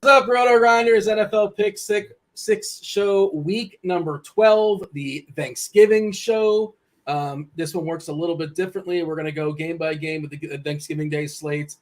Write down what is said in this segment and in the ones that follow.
What's up, RotoGrinders? NFL Pick six show, week number 12, the Thanksgiving show. This one works a little bit differently. We're going to go game by game with the Thanksgiving Day slates.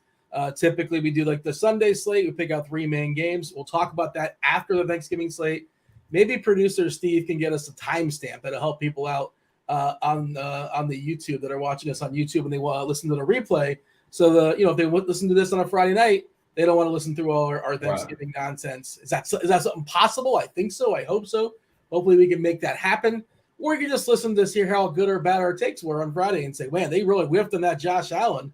Typically, we do like the Sunday slate. We pick out three main games. We'll talk about that after the Thanksgiving slate. Maybe producer Steve can get us a timestamp that'll help people out on the YouTube that are watching us on YouTube and they want to listen to the replay. So if they listen to this on a Friday night, they don't want to listen through all our Thanksgiving nonsense. Is that something possible? I think so. I hope so. Hopefully we can make that happen. Or you can just listen to hear how good or bad our takes were on Friday and say, man, they really whiffed on that Josh Allen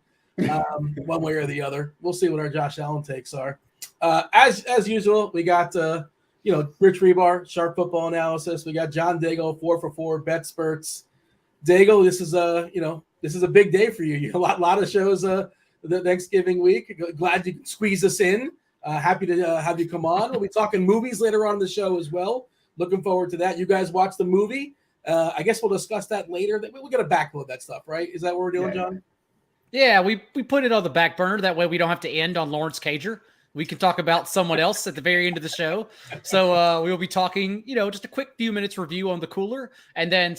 one way or the other. We'll see what our Josh Allen takes are. As usual, we got Rich Hribar, sharp football analysis. We got John Daigle, 4 for 4 bet spurts. Daigle, this is a big day for you. A lot of shows the Thanksgiving week. Glad you could squeeze us in. Happy to have you come on. We'll be talking movies later on in the show as well. Looking forward to that. You guys watch the movie. I guess we'll discuss that later. We're going to backload that stuff, right? Is that what we're doing, John? Yeah, we put it on the back burner. That way we don't have to end on Lawrence Cager. We can talk about someone else at the very end of the show. So we will be talking, just a quick few minutes review on the cooler. And then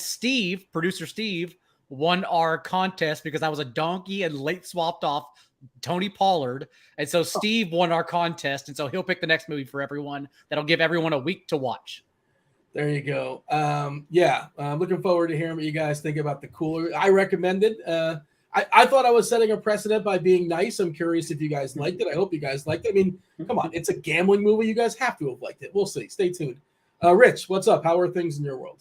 producer Steve, won our contest because I was a donkey and late swapped off Tony Pollard. And so Steve won our contest. And so he'll pick the next movie for everyone. That'll give everyone a week to watch. There you go. I'm looking forward to hearing what you guys think about the cooler. I recommend it. I thought I was setting a precedent by being nice. I'm curious if you guys liked it. I hope you guys liked it. I mean, come on. It's a gambling movie. You guys have to have liked it. We'll see. Stay tuned. Rich, what's up? How are things in your world?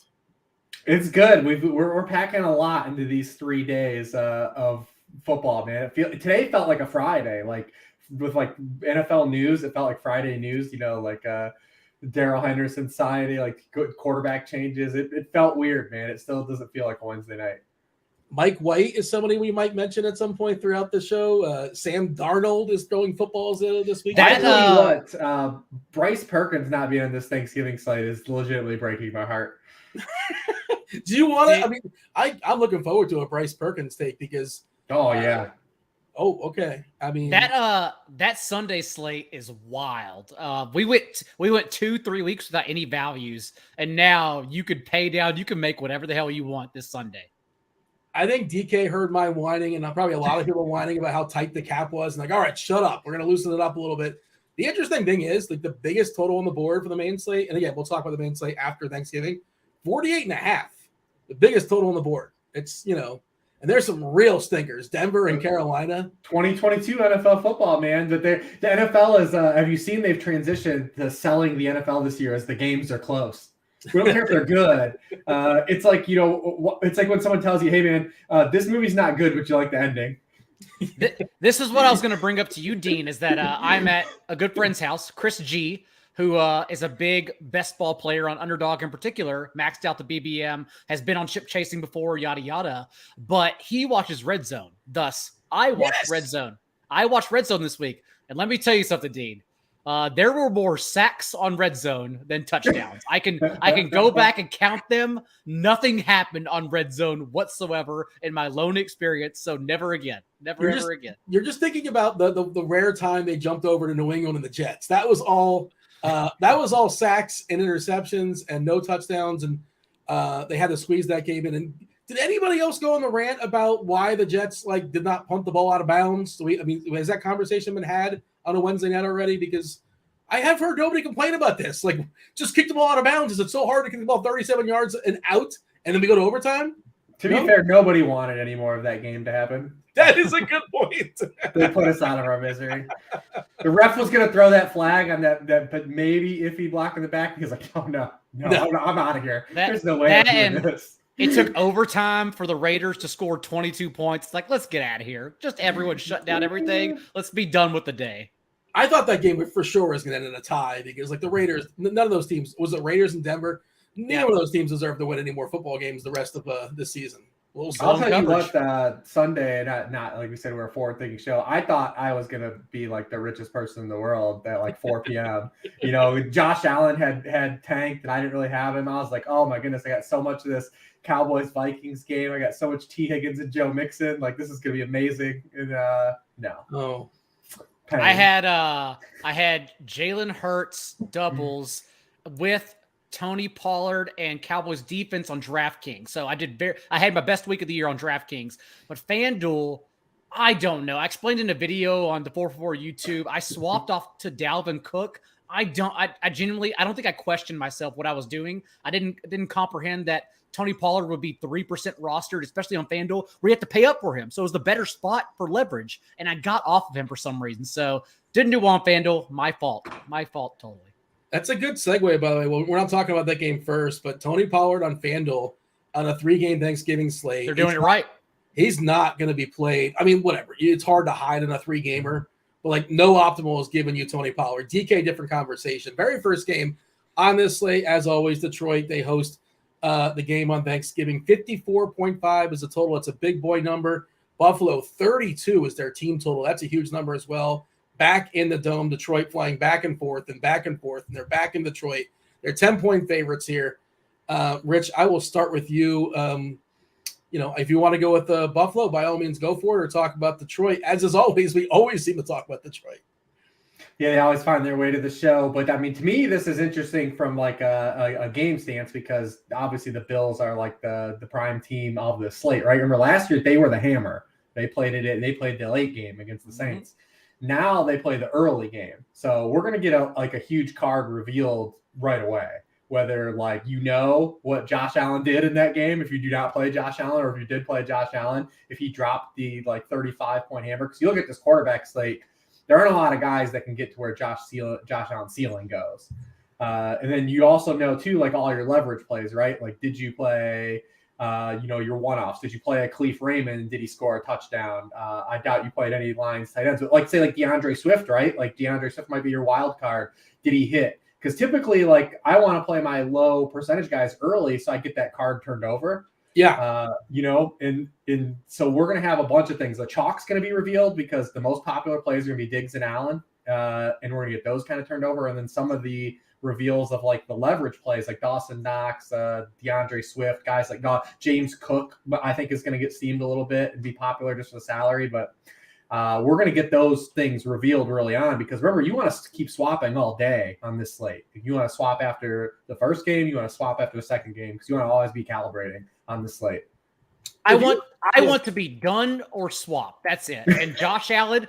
It's good. We're packing a lot into these 3 days of football, man. Today felt like a Friday, like with like NFL news. It felt like Friday news, like Darrell Henderson signing, like good quarterback changes. It felt weird, man. It still doesn't feel like a Wednesday night. Mike White is somebody we might mention at some point throughout the show. Sam Darnold is throwing footballs this week. Bryce Perkins not being on this Thanksgiving slate is legitimately breaking my heart. Do you want to? I mean, I'm looking forward to a Bryce Perkins take because. Oh yeah. Oh, okay. I mean that Sunday slate is wild. We went 2-3 weeks without any values, and now you could pay down. You can make whatever the hell you want this Sunday. I think DK heard my whining, and probably a lot of people whining about how tight the cap was, and like, all right, shut up. We're gonna loosen it up a little bit. The interesting thing is, like, the biggest total on the board for the main slate, and again, we'll talk about the main slate after Thanksgiving. 48.5, the biggest total on the board. It's, and there's some real stinkers, Denver and Carolina. 2022 NFL football, man. But the NFL is, have you seen they've transitioned to selling the NFL this year as the games are close? We don't care if they're good. It's like, it's like when someone tells you, hey, man, this movie's not good, but you like the ending. This is what I was going to bring up to you, Dean, is that I'm at a good friend's house, Chris G., who is a big best ball player on Underdog in particular, maxed out the BBM, has been on chip chasing before, yada, yada. But he watches Red Zone. Thus, I watched Red Zone. I watched Red Zone this week. And let me tell you something, Dean. There were more sacks on Red Zone than touchdowns. I can go back and count them. Nothing happened on Red Zone whatsoever in my lone experience. So never again. Never again. You're just thinking about the rare time they jumped over to New England and the Jets. That was all sacks and interceptions and no touchdowns, and they had to squeeze that game in. And did anybody else go on the rant about why the Jets did not punt the ball out of bounds? Has that conversation been had on a Wednesday night already? Because I have heard nobody complain about this. Like, just kick the ball out of bounds. Is it so hard to kick the ball 37 yards and out, and then we go to overtime? To be fair, nobody wanted any more of that game to happen. That is a good point. They put us out of our misery. The ref was going to throw that flag on that but maybe iffy block in the back. He was like, oh, no, I'm out of here. There's no way I'm doing this. It took overtime for the Raiders to score 22 points. It's like, let's get out of here. Just everyone shut down everything. Let's be done with the day. I thought that game for sure was going to end in a tie because, the Raiders, none of those teams, was it Raiders and Denver? Neither of those teams deserve to win any more football games the rest of this season. I'll tell you what, Sunday, not like we said, we're a forward-thinking show. I thought I was going to be the richest person in the world at 4 p.m. Josh Allen had tanked and I didn't really have him. I was like, oh my goodness, I got so much of this Cowboys Vikings game. I got so much T. Higgins and Joe Mixon. This is going to be amazing. And no. Oh. paying. I had Jalen Hurts doubles with Tony Pollard and Cowboys defense on DraftKings. So I had my best week of the year on DraftKings. But FanDuel, I don't know. I explained in a video on the 444 YouTube. I swapped off to Dalvin Cook. I don't think I questioned myself what I was doing. I didn't comprehend that Tony Pollard would be 3% rostered, especially on FanDuel, where you have to pay up for him. So it was the better spot for leverage. And I got off of him for some reason. So didn't do well on FanDuel. My fault totally. That's a good segue, by the way. Well, we're not talking about that game first, but Tony Pollard on FanDuel on a 3-game Thanksgiving slate. They're doing it right. He's not going to be played. I mean, whatever. It's hard to hide in a 3-gamer, but like no optimal is giving you Tony Pollard. DK, different conversation. Very first game on this slate, as always, Detroit. They host the game on Thanksgiving. 54.5 is the total. It's a big boy number. Buffalo, 32 is their team total. That's a huge number as well. Back in the Dome, Detroit flying back and forth, and they're back in Detroit. They're 10-point favorites here. Rich, I will start with you. If you want to go with Buffalo, by all means, go for it, or talk about Detroit. As is always, we always seem to talk about Detroit. Yeah, they always find their way to the show. But I mean, to me, this is interesting from like a game stance, because obviously the Bills are like the prime team of the slate, right? Remember last year they were the hammer. They played the late game against the Saints. Now they play the early game. So we're gonna get a huge card revealed right away. Whether what Josh Allen did in that game, if you do not play Josh Allen, or if you did play Josh Allen, if he dropped the 35-point hammer. Because you look at this quarterback slate, there aren't a lot of guys that can get to where Josh Allen's ceiling goes. And then you also know too, like all your leverage plays, right? Like, did you play, your one-offs? Did you play a Khalif Raymond? Did he score a touchdown? I doubt you played any Lions tight ends. But like DeAndre Swift, right? Like DeAndre Swift might be your wild card. Did he hit? Because typically, I want to play my low percentage guys early so I get that card turned over. Yeah. And so we're going to have a bunch of things. The chalk's going to be revealed because the most popular plays are going to be Diggs and Allen. And we're going to get those kind of turned over. And then some of the reveals of the leverage plays like Dawson Knox, DeAndre Swift, guys like James Cook, I think is going to get steamed a little bit and be popular just for the salary. But we're going to get those things revealed early on, because remember, you want to keep swapping all day on this slate. You want to swap after the first game, you want to swap after the second game, because you want to always be calibrating on the slate. I want to be done or swap. That's it. And Josh Allen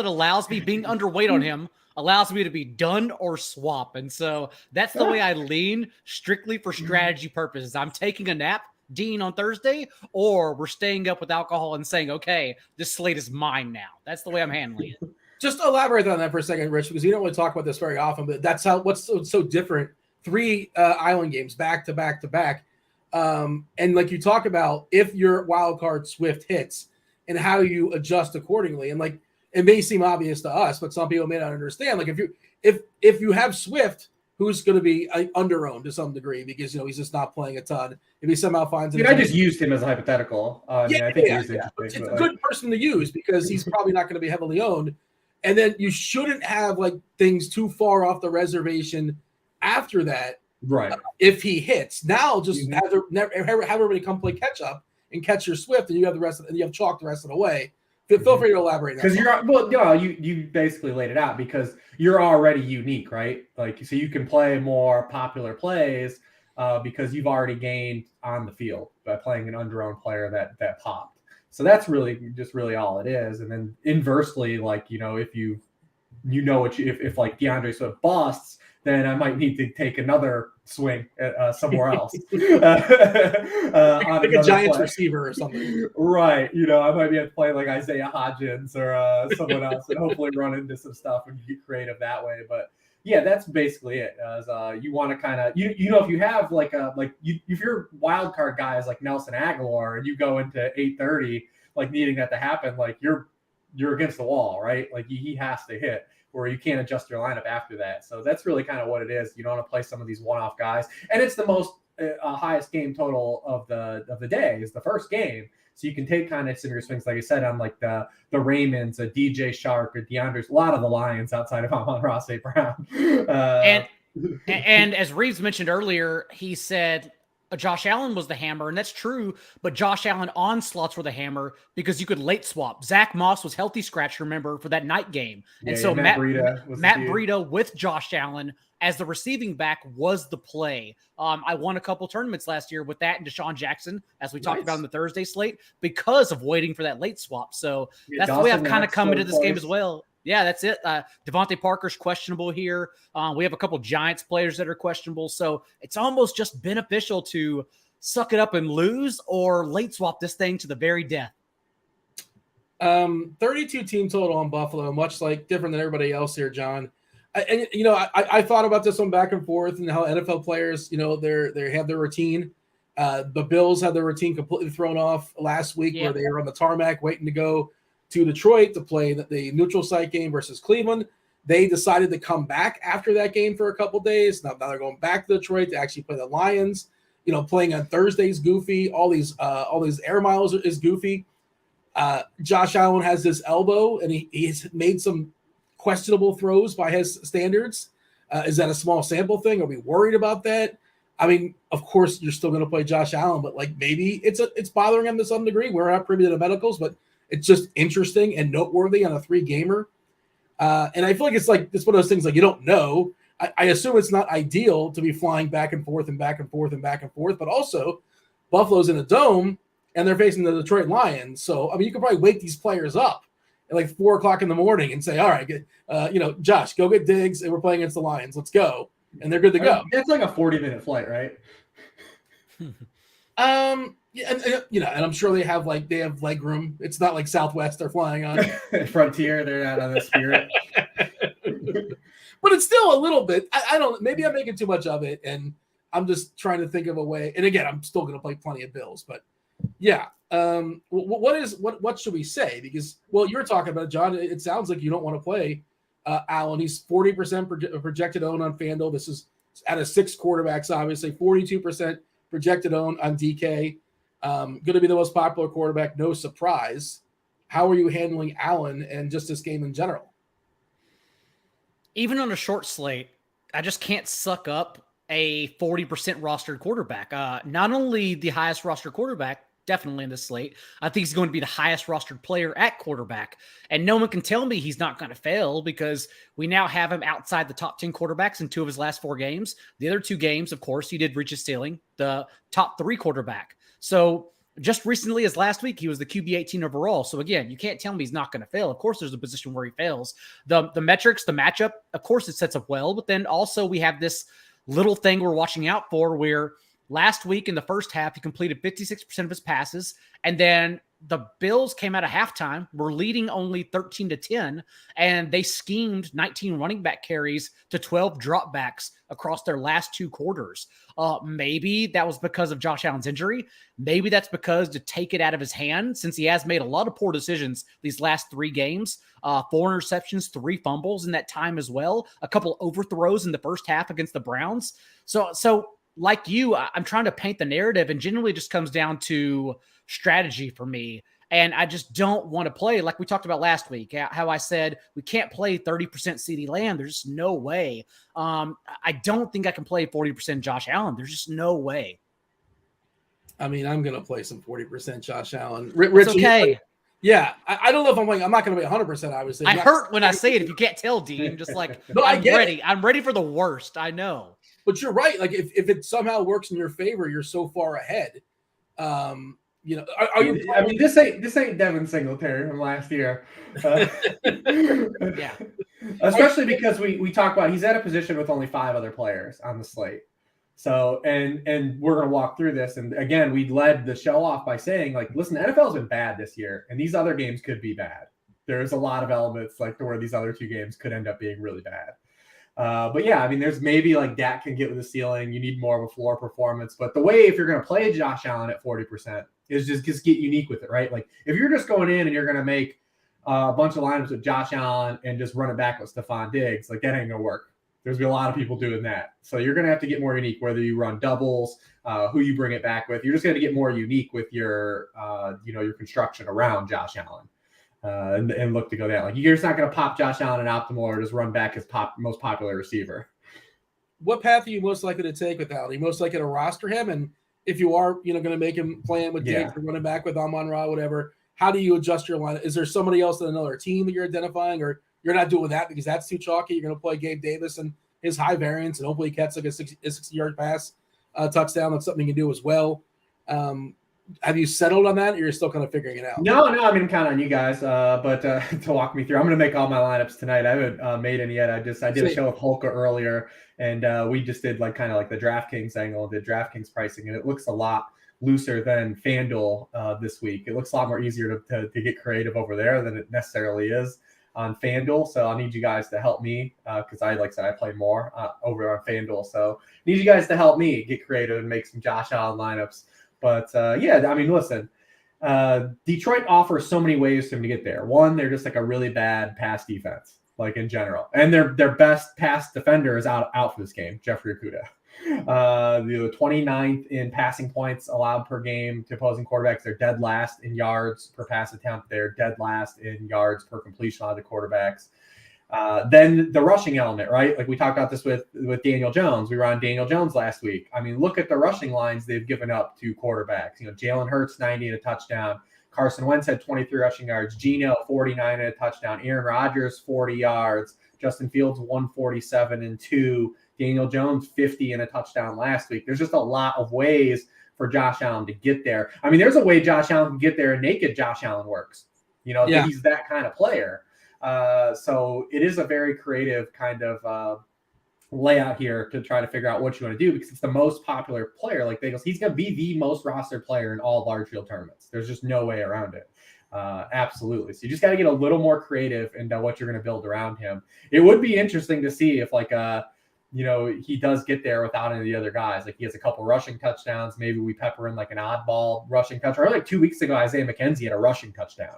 allows me, being underweight on him, allows me to be done or swap. And so that's the way I lean, strictly for strategy purposes. I'm taking a nap, Dean, on Thursday, or we're staying up with alcohol and saying, okay, this slate is mine now. That's the way I'm handling it. Just elaborate on that for a second, Rich, because you don't really talk about this very often, but that's what's so different. 3 island games back to back to back. And like you talk about, if your wild card Swift hits and how you adjust accordingly. And it may seem obvious to us, but some people may not understand. Like if you have Swift, who's going to be under-owned to some degree, because he's just not playing a ton. If he somehow finds I just used him as a hypothetical. It's a good person to use, because he's probably not going to be heavily owned. And then you shouldn't have things too far off the reservation after that. Right. If he hits, now just have everybody come play catch up and catch your Swift, and you have the rest and you have chalk the rest of the way. Feel free to elaborate. Because you basically laid it out, because you're already unique, right? So you can play more popular plays because you've already gained on the field by playing an under-owned player that popped. So that's really all it is. And then inversely, if if DeAndre Swift busts, then I might need to take another swing at somewhere else. Like a Giants receiver or something. Right. I might be able to play like Isaiah Hodgins or someone else, and hopefully run into some stuff and get creative that way. But yeah, that's basically it. You want to kind of, if you have if your wild card guy is like Nelson Aguilar and you go into 8:30, needing that to happen, you're against the wall, right? He has to hit, or you can't adjust your lineup after that. So that's really kind of what it is. You don't want to play some of these one-off guys, and it's the most highest game total of the day is the first game. So you can take kind of some of your swings, like I said, on the Raymonds, a DJ Shark, or DeAndre's, a lot of the Lions outside of Amon-Ra St. Brown. And as Reeves mentioned earlier, he said Josh Allen was the hammer, and that's true, but Josh Allen onslaughts were the hammer because you could late swap. Zach Moss was healthy scratch, remember, for that night game. And so Matt Breida with Josh Allen as the receiving back was the play. I won a couple tournaments last year with that and Deshaun Jackson, as we talked about in the Thursday slate, because of waiting for that late swap. So that's the way I've kind of come into this game as well. Yeah, that's it. Devontae Parker's questionable here. We have a couple Giants players that are questionable. So it's almost just beneficial to suck it up and lose or late swap this thing to the very death. 32 team total on Buffalo, much like different than everybody else here, John. I thought about this one back and forth and how NFL players, they have their routine. The Bills had their routine completely thrown off last week where they were on the tarmac waiting to go to Detroit to play the neutral site game versus Cleveland. They decided to come back after that game for a couple days. Now they're going back to Detroit to actually play the Lions. Playing on Thursday's goofy. All these air miles is goofy. Josh Allen has this elbow, and he's made some questionable throws by his standards. Is that a small sample thing? Are we worried about that? I mean, of course, you're still going to play Josh Allen, but maybe it's bothering him to some degree. We're not privy to the medicals, but it's just interesting and noteworthy on a 3-gamer. And I feel like it's one of those things you don't know. I assume it's not ideal to be flying back and forth and back and forth and back and forth, but also Buffalo's in a dome and they're facing the Detroit Lions. So, you could probably wake these players up at 4 o'clock in the morning and say, all right, Josh, go get Diggs and we're playing against the Lions. Let's go. And they're good to go. That's like a 40-minute flight, right? Yeah, and I'm sure they have leg room. It's not like Southwest they're flying on. Frontier, they're not on the Spirit. But it's still a little bit. I don't. Maybe I'm making too much of it, and I'm just trying to think of a way. And again, I'm still going to play plenty of Bills, but yeah. What should we say? Because you're talking about it, John. It sounds like you don't want to play Allen. He's 40% projected own on Fanduel. This is out of 6 quarterbacks, obviously 42% projected own on DK. Going to be the most popular quarterback, no surprise. How are you handling Allen and just this game in general? Even on a short slate, I just can't suck up a 40% rostered quarterback. Not only the highest rostered quarterback, definitely in this slate, I think he's going to be the highest rostered player at quarterback. And no one can tell me he's not going to fail because we now have him outside the top 10 quarterbacks in 2 of his last 4 games. The other 2 games, of course, he did reach his ceiling, the top 3 quarterback. So just recently as last week, he was the QB 18 overall. So again, you can't tell me he's not going to fail. Of course, there's a position where he fails. The metrics, the matchup, of course, it sets up well. But then also we have this little thing we're watching out for where last week in the first half, he completed 56% of his passes. And then the Bills came out of halftime, were leading only 13-10, and they schemed 19 running back carries to 12 dropbacks across their last 2 quarters. Maybe that was because of Josh Allen's injury. Maybe that's because to take it out of his hand, since he has made a lot of poor decisions these last 3 games, 4 interceptions, 3 fumbles in that time as well, a couple overthrows in the first half against the Browns. So like you, I'm trying to paint the narrative, and generally just comes down to strategy for me. And I just don't want to play like we talked about last week, how I said we can't play 30% CeeDee Lamb. There's just no way. I don't think I can play 40% Josh Allen. There's just no way. I mean, I'm going to play some 40% Josh Allen. Rich, okay. Yeah, I don't know if I'm not going to be 100%, obviously. I hurt when I say it. If you can't tell, Dean, just no, I'm ready. It. I'm ready for the worst. I know. But you're right. If it somehow works in your favor, you're so far ahead. Are you? I mean, this ain't Devin Singletary from last year. Yeah. Especially because we talk about he's at a position with only 5 other players on the slate. So and we're gonna walk through this. And again, we led the show off by saying, listen, the NFL's been bad this year, and these other games could be bad. There's a lot of elements to where these other 2 games could end up being really bad. But yeah, I mean, there's maybe Dak can get with the ceiling. You need more of a floor performance. But the way, if you're going to play Josh Allen at 40%, is just get unique with it, right? If you're just going in and you're going to make a bunch of lineups with Josh Allen and just run it back with Stephon Diggs, that ain't going to work. There's going to be a lot of people doing that. So you're going to have to get more unique, whether you run doubles, who you bring it back with. You're just going to get more unique with your, your construction around Josh Allen. And look to go that. You're just not going to pop Josh Allen and optimal or just run back his most popular receiver. What path are you most likely to take with Allen? Are you most likely to roster him? And if you are, going to make him playing with Diggs or running back with Amon-Ra, whatever, how do you adjust your line? Is there somebody else in another team that you're identifying, or you're not doing that because that's too chalky? You're going to play Gabe Davis and his high variance, and hopefully catch like a 60-yard pass touchdown. That's something you can do as well. Have you settled on that, or you're still kind of figuring it out? No, I mean, count on you guys, but to walk me through. I'm going to make all my lineups tonight. I haven't made any yet. I did a show with Holka earlier, and we just did like kind of like the DraftKings angle, did DraftKings pricing, and it looks a lot looser than Fanduel this week. It looks a lot more easier to get creative over there than it necessarily is on Fanduel. So I'll need you guys to help me because like I said, I play more over on Fanduel. So I need you guys to help me get creative and make some Josh Allen lineups. But yeah, I mean, listen, Detroit offers so many ways for him to get there. One, they're just like a really bad pass defense, like in general. And their best pass defender is out for this game, Jeffrey Okudah. The 29th in passing points allowed per game to opposing quarterbacks. They're dead last in yards per pass attempt. They're dead last in yards per completion on the quarterbacks. Then the rushing element, right? Like we talked about this with Daniel Jones. We were on Daniel Jones last week. I mean, look at the rushing lines they've given up to quarterbacks. Jalen Hurts, 90 and a touchdown. Carson Wentz had 23 rushing yards. Geno, 49 and a touchdown. Aaron Rodgers, 40 yards. Justin Fields, 147 and 2. Daniel Jones, 50 and a touchdown last week. There's just a lot of ways for Josh Allen to get there. I mean, there's a way Josh Allen can get there, and naked Josh Allen works. He's that kind of player. So it is a very creative kind of layout here to try to figure out what you want to do, because it's the most popular player. Like he's going to be the most rostered player in all large field tournaments. There's just no way around it. Absolutely. So you just got to get a little more creative into what you're going to build around him. It would be interesting to see if he does get there without any of the other guys. Like he has a couple rushing touchdowns. Maybe we pepper in like an oddball rushing touchdown. Or like 2 weeks ago, Isaiah McKenzie had a rushing touchdown.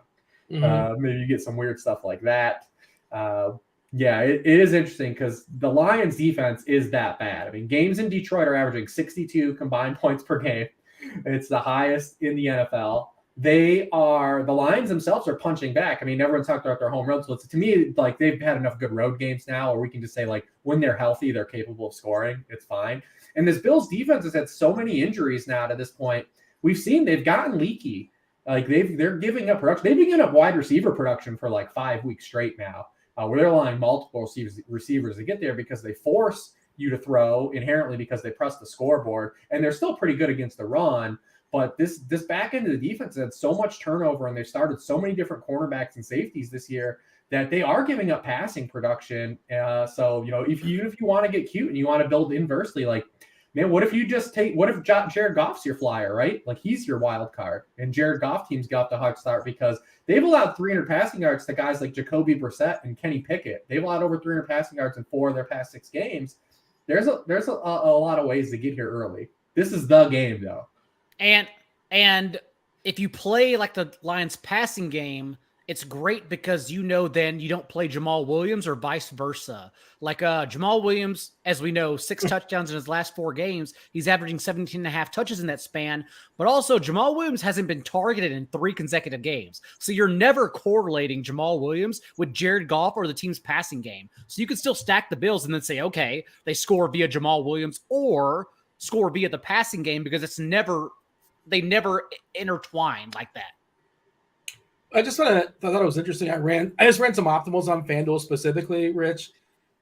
Maybe you get some weird stuff like that. It is interesting because the Lions defense is that bad. I mean, games in Detroit are averaging 62 combined points per game. It's the highest in the NFL. The Lions themselves are punching back. I mean, everyone's talked about their home road splits. To me, like they've had enough good road games now where we can just say like when they're healthy, they're capable of scoring. It's fine. And this Bills defense has had so many injuries now to this point. We've seen they've gotten leaky. Like they're giving up production. They've been giving up wide receiver production for like 5 weeks straight now, where they're allowing multiple receivers to get there because they force you to throw inherently because they press the scoreboard, and they're still pretty good against the run. But this back end of the defense had so much turnover, and they've started so many different cornerbacks and safeties this year that they are giving up passing production. So if you want to get cute and you want to build inversely, like, man, what if Jared Goff's your flyer, right? Like he's your wild card, and Jared Goff teams got the hard start because they've allowed 300 passing yards to guys like Jacoby Brissett and Kenny Pickett. They've allowed over 300 passing yards in 4 of their past 6 games. There's a lot of ways to get here early. This is the game though. And if you play like the Lions passing game, it's great because then you don't play Jamal Williams or vice versa. Like Jamal Williams, as we know, 6 touchdowns in his last 4 games. He's averaging 17 and a half touches in that span. But also Jamal Williams hasn't been targeted in 3 consecutive games. So you're never correlating Jamal Williams with Jared Goff or the team's passing game. So you can still stack the Bills and then say, okay, they score via Jamal Williams or score via the passing game, because they never intertwine like that. I just thought it was interesting. I just ran some optimals on FanDuel specifically, Rich.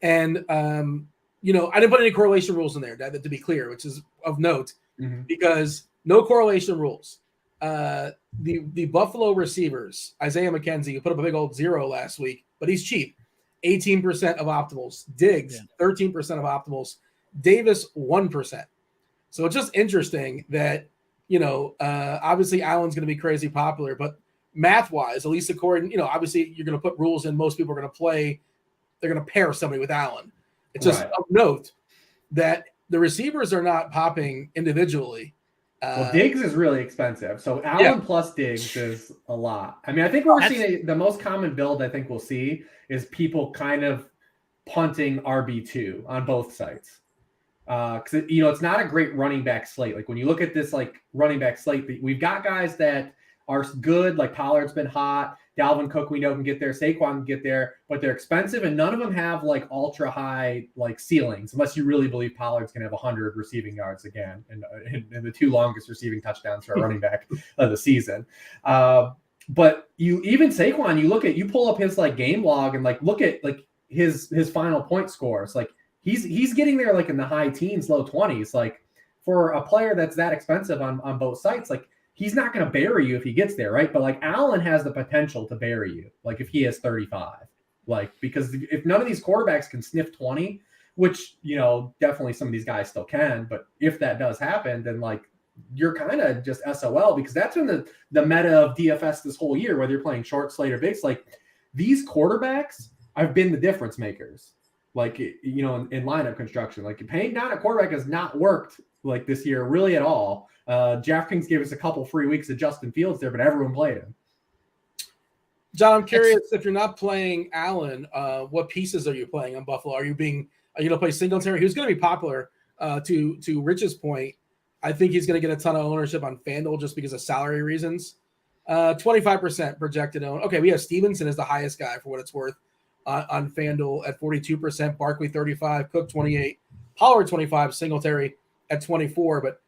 And, I didn't put any correlation rules in there, to be clear, which is of note, because no correlation rules. The Buffalo receivers, Isaiah McKenzie, who put up a big old 0 last week, but he's cheap. 18% of optimals. Diggs, 13% of optimals. Davis, 1%. So it's just interesting that, obviously Allen's going to be crazy popular, but math-wise, at least according, obviously you're going to put rules in. Most people are going to play. They're going to pair somebody with Allen. It's just of note that the receivers are not popping individually. Well, Diggs is really expensive. So Allen plus Diggs is a lot. I mean, I think we're seeing the most common build I think we'll see is people kind of punting RB2 on both sites. Because it's not a great running back slate. Like when you look at this like running back slate, we've got guys that are good, like Pollard's been hot. Dalvin Cook, we know, can get there. Saquon can get there, but they're expensive, and none of them have like ultra high like ceilings, unless you really believe Pollard's going to have 100 receiving yards again and the 2 longest receiving touchdowns for a running back of the season. But even Saquon, you pull up his like game log and like look at like his final point scores. Like he's getting there like in the high teens, low 20s. Like for a player that's that expensive on both sites, like he's not going to bury you if he gets there, right? But like Allen has the potential to bury you, like if he has 35, like because if none of these quarterbacks can sniff 20, which definitely some of these guys still can, but if that does happen, then like you're kind of just SOL, because that's been the meta of DFS this whole year, whether you're playing short slate or big slate. These quarterbacks have been the difference makers, like in lineup construction. Like paying down a quarterback has not worked like this year really at all. Draftkings gave us a couple free weeks of Justin Fields there, but everyone played him. John, I'm curious, if you're not playing Allen, what pieces are you playing on Buffalo? Are you going to play Singletary? Who's going to be popular? To Rich's point, I think he's going to get a ton of ownership on Fanduel just because of salary reasons. 25% projected own. Okay, we have Stevenson as the highest guy for what it's worth on Fanduel at 42%, Barkley 35, Cook 28, Pollard 25, Singletary at 24. But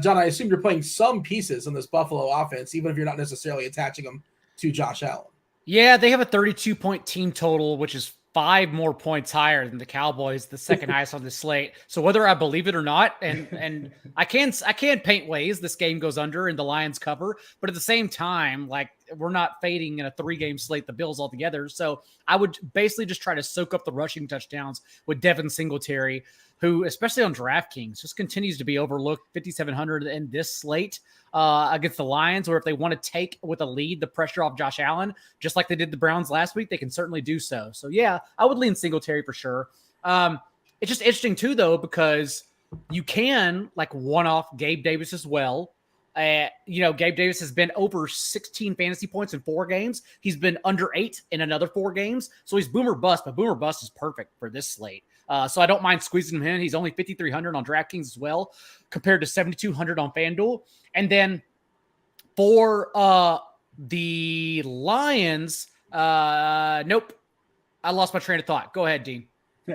John, I assume you're playing some pieces on this Buffalo offense, even if you're not necessarily attaching them to Josh Allen. Yeah, they have a 32-point team total, which is 5 more points higher than the Cowboys, the second highest on the slate. So whether I believe it or not, and I can't paint ways this game goes under and the Lions cover, but at the same time, like we're not fading in a 3-game slate the Bills altogether. So I would basically just try to soak up the rushing touchdowns with Devin Singletary, who, especially on DraftKings, just continues to be overlooked. 5,700 in this slate against the Lions, or if they want to take with a lead the pressure off Josh Allen, just like they did the Browns last week, they can certainly do so. So yeah, I would lean Singletary for sure. It's just interesting too, though, because you can like one-off Gabe Davis as well. Gabe Davis has been over 16 fantasy points in 4 games. He's been under 8 in another 4 games. So he's boomer bust, but boomer bust is perfect for this slate. So I don't mind squeezing him in. He's only 5,300 on DraftKings as well, compared to 7,200 on FanDuel. And then for the Lions, nope, I lost my train of thought. Go ahead, Dean.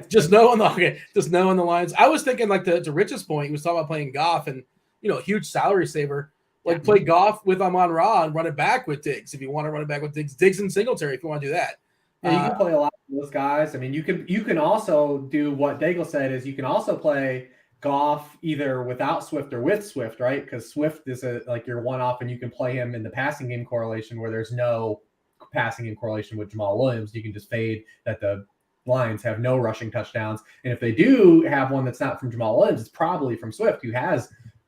Just knowing the Lions. I was thinking like to Rich's point, he was talking about playing Goff and huge salary saver. Like play Goff with Amon-Ra and run it back with Diggs if you want to run it back with Diggs and Singletary if you want to do that. Yeah, you can play a lot of those guys. I mean, you can also do what Daigle said is you can also play Goff either without Swift or with Swift, right? Because Swift is like your one-off, and you can play him in the passing game correlation where there's no passing game correlation with Jamal Williams. You can just fade that the Lions have no rushing touchdowns, and if they do have one that's not from Jamal Williams, it's probably from Swift, who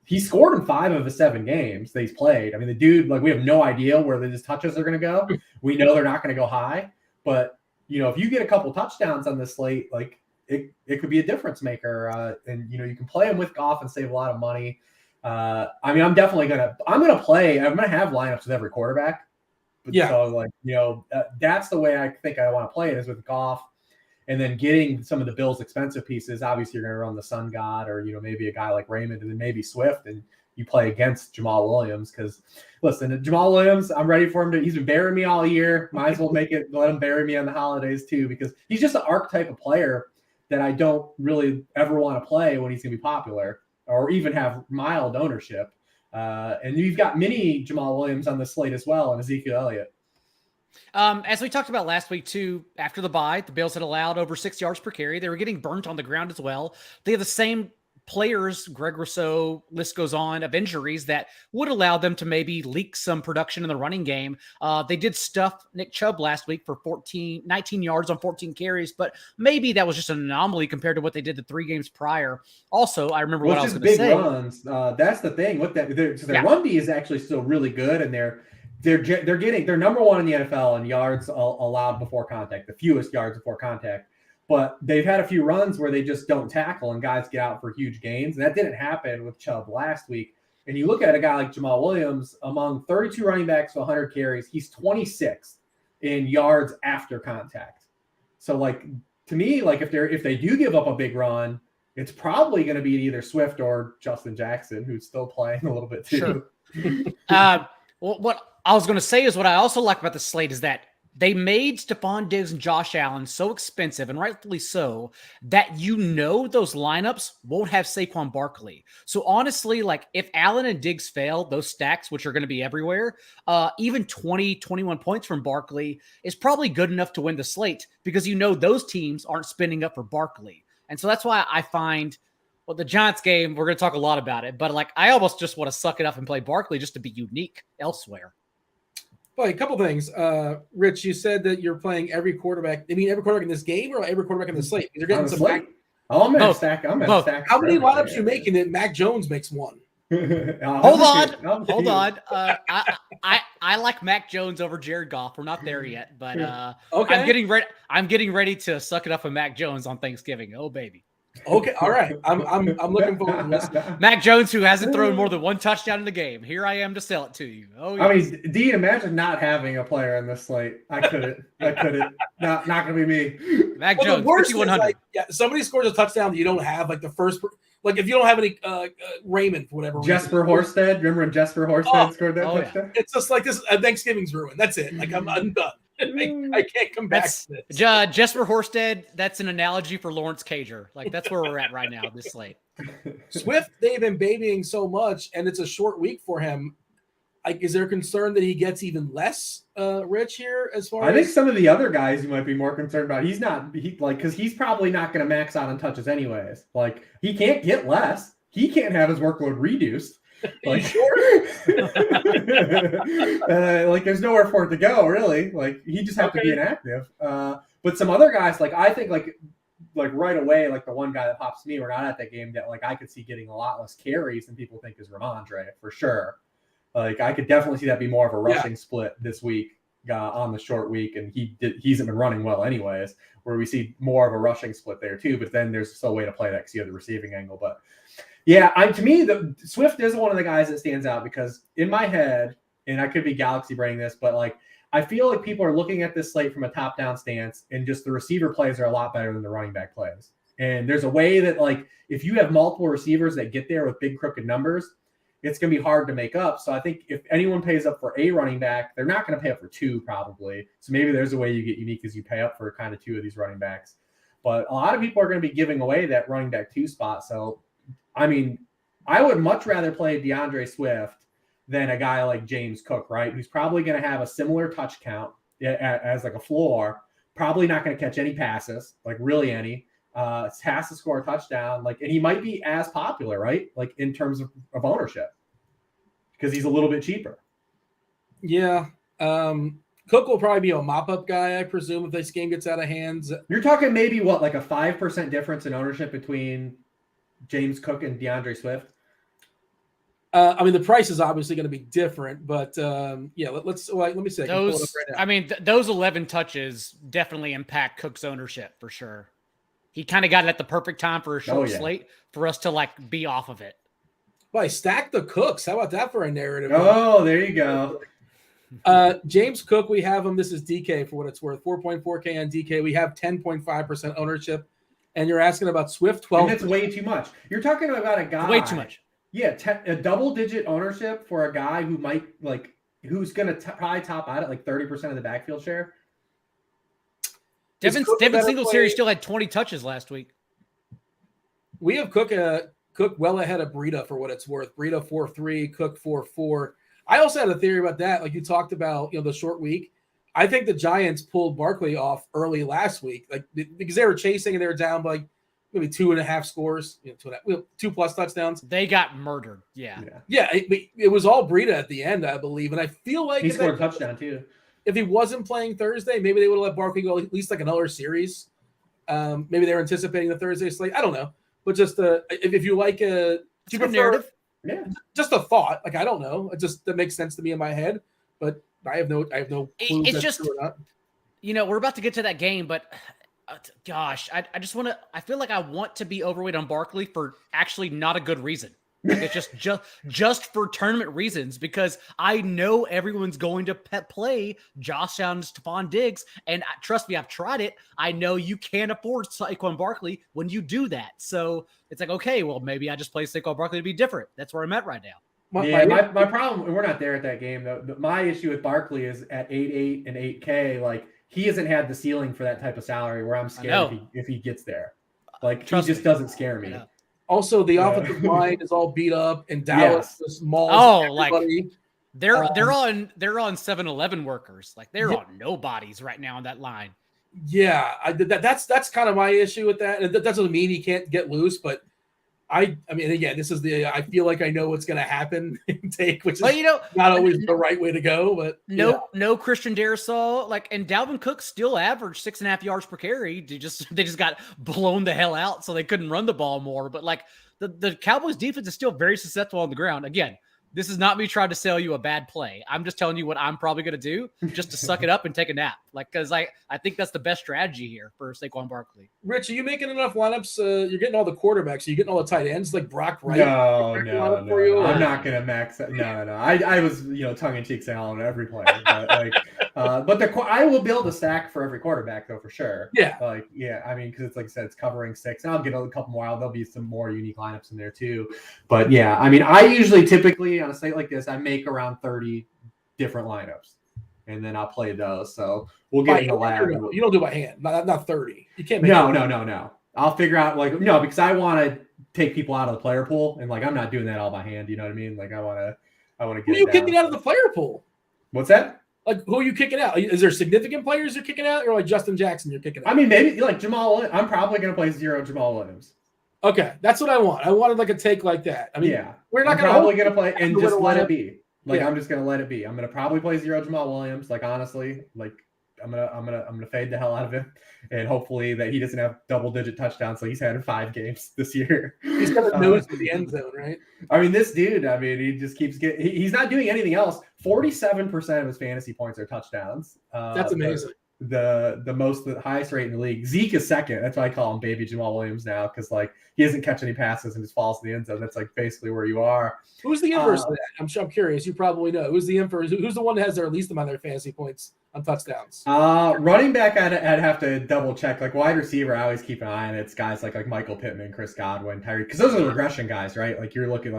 he scored in 5 of the 7 games that he's played. I mean, the dude, like, we have no idea where his touches are going to go. We know they're not going to go high, but if you get a couple touchdowns on this slate, like it could be a difference maker. And you can play him with Goff and save a lot of money. I mean, I'm going to have lineups with every quarterback. But yeah. So that's the way I think I want to play it, is with Goff. And then getting some of the Bills' expensive pieces. Obviously, you're going to run the Sun God, or maybe a guy like Raymond, and then maybe Swift, and you play against Jamal Williams. Because listen, Jamal Williams, I'm ready for him he's been burying me all year. Might as well let him bury me on the holidays too, because he's just an archetype of player that I don't really ever want to play when he's going to be popular or even have mild ownership. And you've got mini Jamal Williams on the slate as well, and Ezekiel Elliott. As we talked about last week too, after the bye, the Bills had allowed over 6 yards per carry. They were getting burnt on the ground as well. They have the same players, Greg Rousseau, list goes on, of injuries that would allow them to maybe leak some production in the running game. They did stuff Nick Chubb last week for 19 yards on 14 carries, but maybe that was just an anomaly compared to what they did the 3 games prior. Also, I remember what I was going to say. Runs. That's the thing with that. Their run D is actually still really good, and they're number 1 in the NFL in yards allowed before contact, the fewest yards before contact. But they've had a few runs where they just don't tackle and guys get out for huge gains. And that didn't happen with Chubb last week. And you look at a guy like Jamal Williams, among 32 running backs with 100 carries, he's 26th in yards after contact. So, like, to me, like, if they do give up a big run, it's probably going to be either Swift or Justin Jackson, who's still playing a little bit too. Sure. Well, what I was going to say is what I also like about the slate is that they made Stephon Diggs and Josh Allen so expensive, and rightfully so, that those lineups won't have Saquon Barkley. So honestly, like if Allen and Diggs fail, those stacks, which are going to be everywhere, even 20, 21 points from Barkley is probably good enough to win the slate because those teams aren't spending up for Barkley. And so that's why I find, well, the Giants game, we're going to talk a lot about it, but like I almost just want to suck it up and play Barkley just to be unique elsewhere. Well, a couple things. Rich, you said that you're playing every quarterback. I mean, every quarterback in this game or every quarterback in the slate? You're getting some slate. I'm at stack. How many lineups you making that Mac Jones makes one? Hold on. I like Mac Jones over Jared Goff. We're not there yet, but okay. I'm getting ready to suck it up with Mac Jones on Thanksgiving. Oh baby. Okay, all right. I'm looking forward to this. Mac Jones, who hasn't thrown more than one touchdown in the game. Here I am to sell it to you. Oh, yes. I mean, Dean, imagine not having a player in this slate. I couldn't. Not gonna be me. Mac Jones, 5,100. Somebody scores a touchdown that you don't have, like the first. Like if you don't have any Raymond for whatever Jesper reason. Horsted. Remember when Jesper Horsted scored that touchdown? Yeah. It's just like this. Thanksgiving's ruined. That's it. Like I'm done. I can't come back to this. Jesper Horsted, that's an analogy for Lawrence Cager. Like that's where we're at right now, this slate. Swift, they've been babying so much, and it's a short week for him. Like, is there concern that he gets even less rich here as far I think some of the other guys you might be more concerned about. Because he's probably not going to max out on touches anyways. Like he can't get less. He can't have his workload reduced. Like, like there's nowhere for it to go, really. Like he just have to be inactive. But some other guys, like I think, like right away, like the one guy that pops to me, we're not at that game that like I could see getting a lot less carries than people think is Ramondre for sure. Like I could definitely see that be more of a rushing split this week on the short week, and he hasn't been running well anyways. Where we see more of a rushing split there too, but then there's still a way to play that because you have the receiving angle, but. Yeah, to me, the Swift is one of the guys that stands out because in my head, and I could be galaxy braining this, but like I feel like people are looking at this slate from a top-down stance, and just the receiver plays are a lot better than the running back plays. And there's a way that like if you have multiple receivers that get there with big crooked numbers, it's going to be hard to make up. So I think if anyone pays up for a running back, they're not going to pay up for two probably. So maybe there's a way you get unique as you pay up for kind of two of these running backs. But a lot of people are going to be giving away that running back 2 spot. So I mean, I would much rather play DeAndre Swift than a guy like James Cook, right? Who's probably going to have a similar touch count as like a floor. Probably not going to catch any passes, like really any. Has to score a touchdown, like, and he might be as popular, right? Like in terms of ownership, because he's a little bit cheaper. Yeah. Cook will probably be a mop-up guy, I presume, if this game gets out of hands. You're talking maybe like a 5% difference in ownership between James Cook and DeAndre Swift? I mean, the price is obviously going to be different, but let me see. Those 11 touches definitely impact Cook's ownership for sure. He kind of got it at the perfect time for a short slate for us to like be off of it. Well, stack the Cooks. How about that for a narrative? Oh, there you go. James Cook, we have him. This is DK for what it's worth. 4.4K on DK. We have 10.5% ownership. And you're asking about Swift 12. And that's way too much. You're talking about a guy. Way too much. Yeah, a double-digit ownership for a guy who might who's going to probably top out at like 30% of the backfield share. Devin Singletary still had 20 touches last week. We have Cook well ahead of Breida for what it's worth. Breida 4.3, Cook 4.4. I also had a theory about that. Like you talked about, the short week. I think the Giants pulled Barkley off early last week, like because they were chasing and they were down by maybe 2.5 scores, 2+ touchdowns. They got murdered. Yeah. It was all Breida at the end, I believe, and I feel like he scored a touchdown too. If he wasn't playing Thursday, maybe they would have let Barkley go at least like another series. Maybe they were anticipating the Thursday slate. I don't know, but just if you like a narrative, just a thought. Like I don't know, that makes sense to me in my head, but. I have no clue. It's just, we're about to get to that game, but gosh, I just want to. I feel like I want to be overweight on Barkley for actually not a good reason. Like it's just for tournament reasons because I know everyone's going to play Josh Allen and Stephon Diggs, and trust me, I've tried it. I know you can't afford Saquon Barkley when you do that. So it's like, okay, well, maybe I just play Saquon Barkley to be different. That's where I'm at right now. My problem, and we're not there at that game though. My issue with Barkley is at 8.8 and 8K, like he hasn't had the ceiling for that type of salary where I'm scared if he gets there. Like he just doesn't scare me. Also, the offensive line is all beat up, and Dallas just mauls everybody. They're on 7-Eleven workers. Like they're on nobodies right now on that line. Yeah, that's kind of my issue with that. And that doesn't mean he can't get loose, but I mean, again, this is I feel like I know what's going to happen in take, which is not always the right way to go. But no Christian Darrisaw, and Dalvin Cook still averaged 6.5 yards per carry. They just got blown the hell out, so they couldn't run the ball more. But the Cowboys defense is still very susceptible on the ground. Again, this is not me trying to sell you a bad play. I'm just telling you what I'm probably going to do just to suck it up and take a nap. Because I think that's the best strategy here for Saquon Barkley. Rich, are you making enough lineups? You're getting all the quarterbacks. Are you getting all the tight ends like Brock Wright? No. I'm not going to max that. No. I was, tongue in cheek saying on every player. But I will build a stack for every quarterback though, for sure. Yeah. I mean, because it's like I said, it's covering 6. And I'll get a couple more. There'll be some more unique lineups in there too. But yeah, I mean, I usually typically on a site like this, I make around 30 different lineups, and then I'll play those. So we'll get in the lab. You don't do by hand, not 30. You can't. No. I'll figure out because I want to take people out of the player pool, and I'm not doing that all by hand. You know what I mean? I want to get. Who are you kicking out of the player pool? What's that? Who are you kicking out? Is there significant players you're kicking out, or like Justin Jackson you're kicking out? I mean, maybe Jamal Williams. I'm probably going to play 0 Jamal Williams. Okay, that's what I want. I wanted a take like that. I mean, we're not probably going to play and just let it be. I'm just going to let it be. I'm going to probably play 0 Jamal Williams. Honestly, I'm gonna fade the hell out of him, and hopefully that he doesn't have double-digit touchdowns. So he's had 5 games this year. He's got a nose to the end zone, right? I mean, this dude. I mean, he just keeps getting. He's not doing anything else. 47% of his fantasy points are touchdowns. That's amazing. The highest rate in the league. Zeke is second. That's why I call him Baby Jamal Williams now, because he doesn't catch any passes and just falls to the end zone. That's basically where you are. Who's the inverse of that? I'm curious. You probably know. Who's the inverse? Who's the one that has their least amount of their fantasy points on touchdowns? Running back, I'd have to double check. Wide receiver, I always keep an eye on it. It's guys like Michael Pittman, Chris Godwin, Tyreek, because those are the regression guys, right? You're looking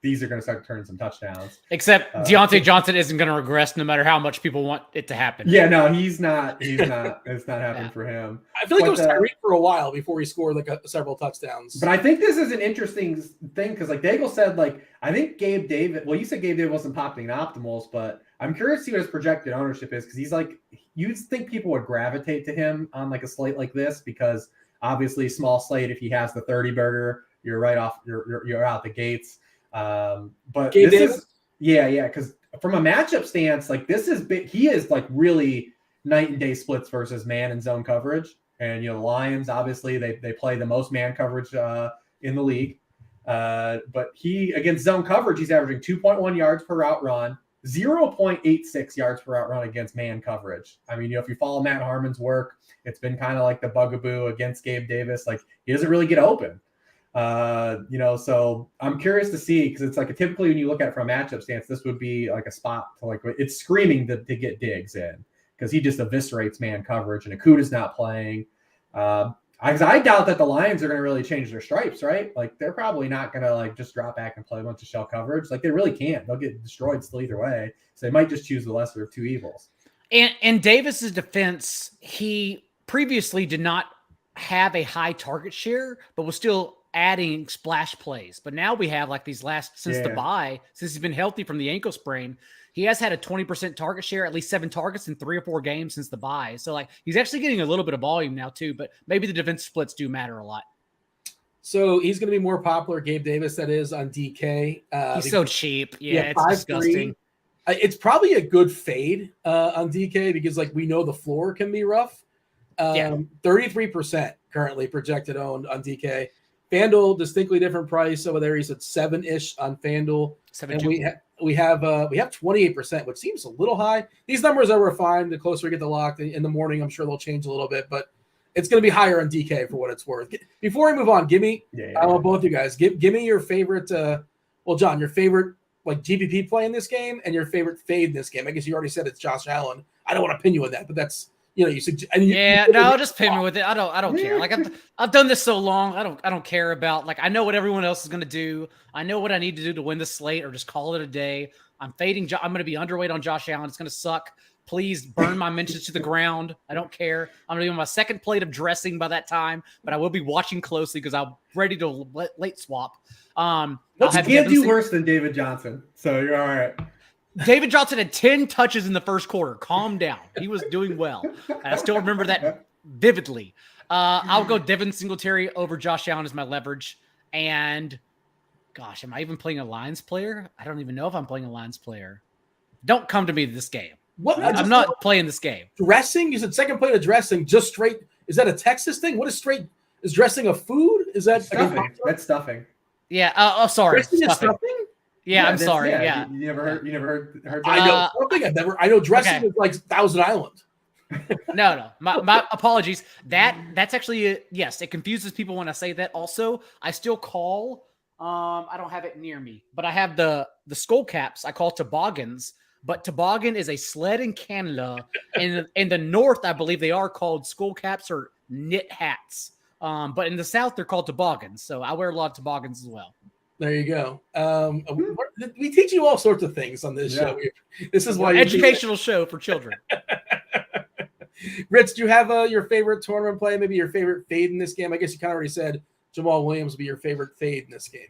these are going to start turning some touchdowns. Except Deontay Johnson isn't going to regress no matter how much people want it to happen. Yeah, no, he's not. It's not happening for him. I feel like it was Tyreek for a while before he scored several touchdowns. But I think this is an interesting thing because Daigle said I think Gabe Davis. Well, you said Gabe Davis wasn't popping in optimals, but I'm curious to see what his projected ownership is because he's you'd think people would gravitate to him on a slate like this because obviously small slate. If he has the 30 burger, you're right off. You're out the gates. But Gabe this Davis? is because from a matchup stance, this is big. He is really night and day splits versus man and zone coverage. And the Lions obviously they play the most man coverage in the league. But he against zone coverage, he's averaging 2.1 yards per route run, 0.86 yards per route run against man coverage. I mean, if you follow Matt Harmon's work, it's been kind of the bugaboo against Gabe Davis. He doesn't really get open. So I'm curious to see because it's typically when you look at it from a matchup stance, this would be a spot to it's screaming to get Diggs in because he just eviscerates man coverage and Akuta's not playing. I doubt that the Lions are going to really change their stripes, right? They're probably not going to just drop back and play a bunch of shell coverage. They really can't. They'll get destroyed still either way. So they might just choose the lesser of two evils. And Davis's defense, he previously did not have a high target share, but was still adding splash plays. But now we have these since the bye, since he's been healthy from the ankle sprain, he has had a 20% target share, at least 7 targets in 3 or 4 games since the bye. So he's actually getting a little bit of volume now too, but maybe the defensive splits do matter a lot. So he's going to be more popular, Gabe Davis, that is on DK. He's so cheap. Yeah, it's disgusting. It's probably a good fade on DK because we know the floor can be rough. 33% currently projected owned on DK. Fanduel, distinctly different price over there. He's at 7-ish on Fanduel. And we have 28%, which seems a little high. These numbers are refined the closer we get to lock. In the morning, I'm sure they'll change a little bit, but it's going to be higher on DK for what it's worth. Before we move on, give me, I want both you guys, give me your favorite, John, your favorite GPP play in this game and your favorite fade in this game. I guess you already said it's Josh Allen. I don't want to pin you on that, but that's you suggest. Just pay me with it. I don't care. Like I've done this so long. I don't care about, like, I know what everyone else is going to do. I know what I need to do to win the slate or just call it a day. I'm fading. I'm going to be underweight on Josh Allen. It's going to suck. Please burn my mentions to the ground. I don't care. I'm going to be on my second plate of dressing by that time, but I will be watching closely because I'm ready to late swap. You can't do worse than David Johnson, so you're all right. David Johnson had 10 touches in the first quarter. Calm down. He was doing well. And I still remember that vividly. I'll go Devin Singletary over Josh Allen as my leverage. And gosh, am I even playing a Lions player? I don't even know if I'm playing a Lions player. Don't come to me this game. What? I'm not playing this game. Dressing? You said second plate of dressing, just straight. Is that a Texas thing? What is straight? Is dressing a food? Is that stuffing? That's stuffing. Yeah. Sorry. Dressing is stuffing? Yeah, I'm sorry. Yeah. You never heard that? I know something. I know dressing is like Thousand Island. No. My apologies. That's actually yes. It confuses people when I say that. Also, I still call. I don't have it near me, but I have the skull caps. I call toboggans, but toboggan is a sled in Canada. In the north, I believe they are called skull caps or knit hats. But in the south, they're called toboggans. So I wear a lot of toboggans as well. There you go. We teach you all sorts of things on this show. This is why educational show for children. Rich, do you have your favorite tournament play? Maybe your favorite fade in this game? I guess you kind of already said Jamal Williams would be your favorite fade in this game.